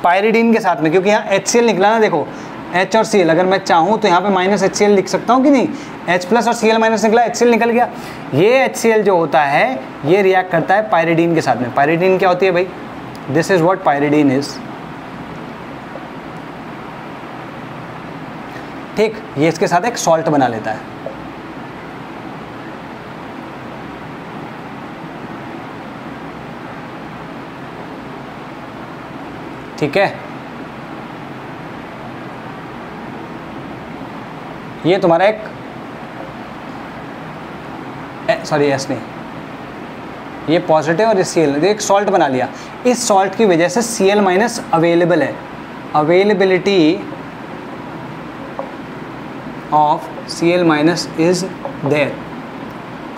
पायरिडीन के साथ में, क्योंकि यहाँ HCl निकला ना, देखो H और Cl, अगर मैं चाहूँ तो यहाँ पे माइनस HCl लिख सकता हूँ कि नहीं, H प्लस और Cl माइनस निकला, HCl निकल गया। ये HCl जो होता है ये रिएक्ट करता है पायरिडीन के साथ में। पायरिडीन क्या होती है भाई, this is what pyridine is, ठीक। ये इसके साथ एक सॉल्ट बना लेता है, ठीक है। ये तुम्हारा एक सॉरी एस नहीं, ये पॉजिटिव और Cl एक सॉल्ट बना लिया। इस सॉल्ट की वजह से Cl माइनस अवेलेबल है, availability of Cl minus is there.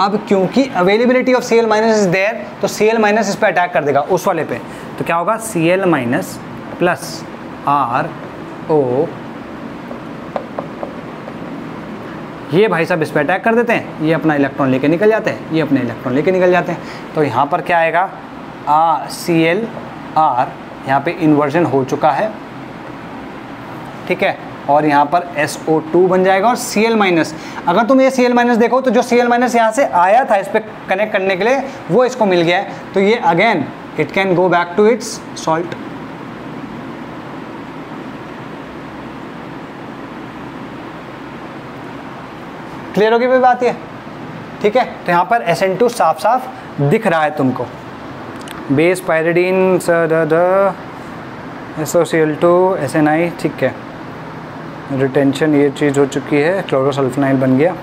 अब क्योंकि availability of Cl minus is there तो Cl माइनस इस पर अटैक कर देगा, उस वाले पे। तो क्या होगा, Cl माइनस प्लस RO, ये भाई साहब इस पर अटैक कर देते हैं, ये अपना इलेक्ट्रॉन लेके निकल जाते हैं, ये अपने इलेक्ट्रॉन लेके निकल जाते हैं। तो यहाँ पर क्या आएगा, Cl R, यहाँ पे इन्वर्जन हो चुका है, ठीक है, और यहाँ पर SO2 बन जाएगा और Cl माइनस। अगर तुम ये Cl माइनस देखो तो जो Cl माइनस यहाँ से आया था इस पर कनेक्ट करने के लिए वो इसको मिल गया है, तो ये again it can go back to its salt. Clear होगी भाई बात ये, ठीक है। तो यहाँ पर SN2 साफ साफ दिख रहा है तुमको, बेस पायरिडीन SOCl2 SNI, ठीक है। रिटेंशन ये चीज़ हो चुकी है, क्लोरोसल्फोनाइल बन गया,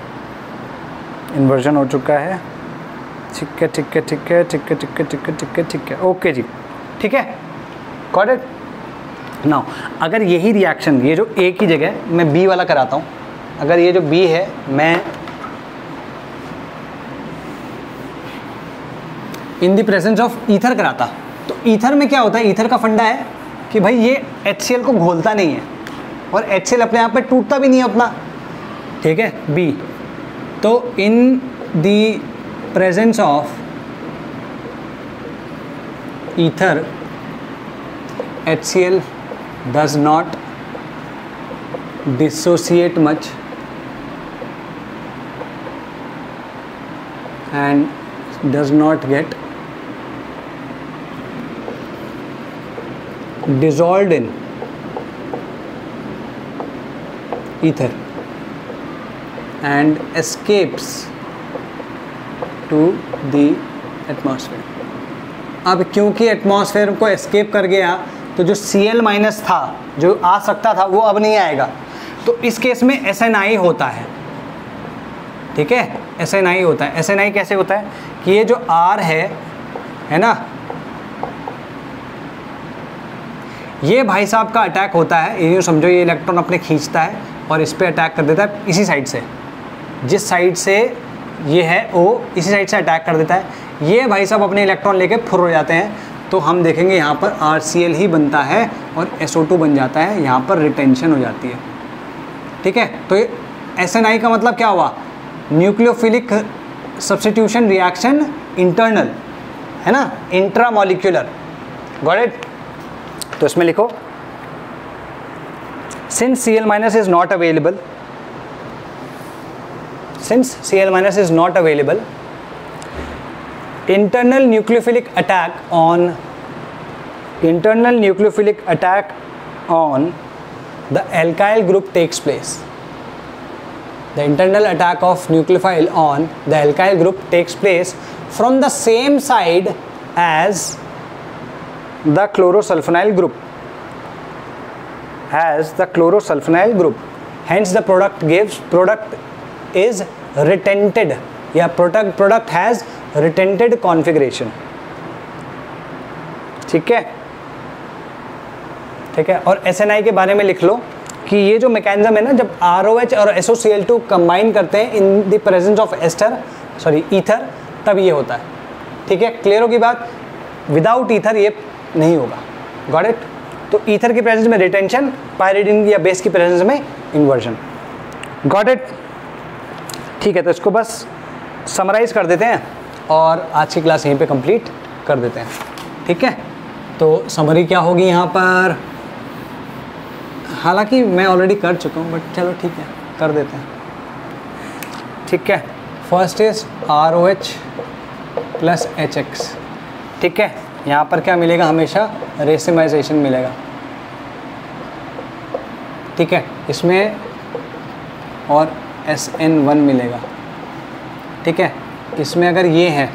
इन्वर्जन हो चुका है, ठीक है ठीक है ठीक है ठीक है ठीक है ठीक है ठीक है ठीक है, ओके जी, ठीक है, गॉट इट। नाउ अगर यही रिएक्शन, ये जो A की जगह मैं B वाला कराता हूँ, अगर ये जो B है मैं in the presence of ether कराता, तो ईथर में क्या होता है, ईथर का फंडा है कि भाई ये HCl को घोलता नहीं है और HCl अपने आप पे टूटता भी नहीं है उतना, ठीक है, B। तो in the presence of ether HCl does not dissociate much and does not get dissolved in ether and escapes to the atmosphere। अब क्योंकि एटमॉस्फेयर को एस्केप कर गया तो जो Cl माइनस था जो आ सकता था वो अब नहीं आएगा, तो इस केस में SNI होता है, ठीक है, SNI होता है। SNI कैसे होता है कि ये जो R है ना, ये भाई साहब का अटैक होता है, ये समझो ये इलेक्ट्रॉन अपने खींचता है और इस पे अटैक कर देता है इसी साइड से, जिस साइड से ये है O, इसी साइड से अटैक कर देता है। ये भाई साहब अपने इलेक्ट्रॉन लेके फुर हो जाते हैं, तो हम देखेंगे यहाँ पर RCl ही बनता है और SO2 बन जाता है, यहाँ पर रिटेंशन हो जाती है, ठीक है। तो ये SNI का मतलब क्या हुआ, न्यूक्लियोफिलिक सब्स्टिट्यूशन रिएक्शन इंटरनल, है ना, इंट्रामोलिक्यूलर, गॉट इट। तो इसमें लिखो since Cl minus is not available, since Cl minus is not available, internal nucleophilic attack on the alkyl group takes place. The internal attack of nucleophile on the alkyl group takes place from the same side as the chlorosulfonyl group, has the chlorosulfonal group. Hence the product is retented, या product has retented configuration. ठीक है, ठीक है. और SNI के बारे में लिख लो कि ये जो मैकेनिज्म है ना, जब ROH और SOCl2 कंबाइन करते हैं in the presence of ether, तब ये होता है. ठीक है, क्लियर होगी बात. विदाउट ईथर ये नहीं होगा. Got it. तो ईथर की प्रेजेंस में रिटेंशन, पायरिडिन या बेस की प्रेजेंस में इन्वर्जन. Got it. ठीक है, तो इसको बस समराइज कर देते हैं और आज की क्लास यहीं पे कंप्लीट कर देते हैं. ठीक है, तो समरी क्या होगी यहाँ पर, हालांकि मैं ऑलरेडी कर चुका हूँ बट चलो ठीक है कर देते हैं. ठीक है, first is ROH plus HX. ठीक है, यहाँ पर क्या मिलेगा, हमेशा रेसिमाइजेशन मिलेगा. ठीक है, इसमें और SN1 मिलेगा. ठीक है, इसमें अगर ये है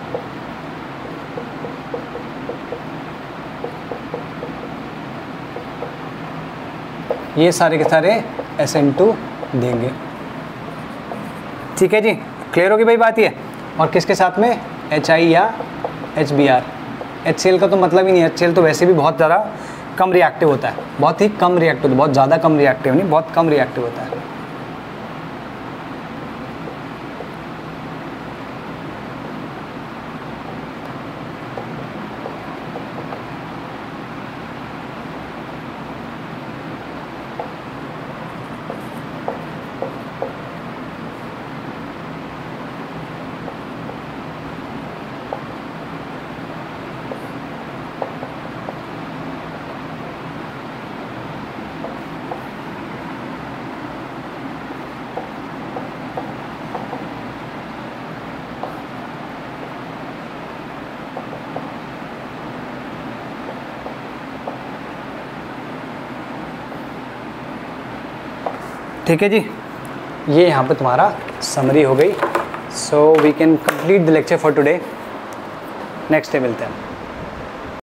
ये सारे के सारे SN2 देंगे. ठीक है जी, क्लियर होगी भाई बात ये. और किसके साथ में, HI या HBr. HCl का तो मतलब ही नहीं है. HCl तो वैसे भी बहुत ज़्यादा कम रिएक्टिव होता है, बहुत ही कम रिएक्टिव होता है, बहुत ज़्यादा कम रिएक्टिव नहीं, बहुत कम रिएक्टिव होता है. ठीक है जी, ये यहाँ पे तुम्हारा समरी हो गई. So we can complete the lecture for today. Next day मिलते हैं.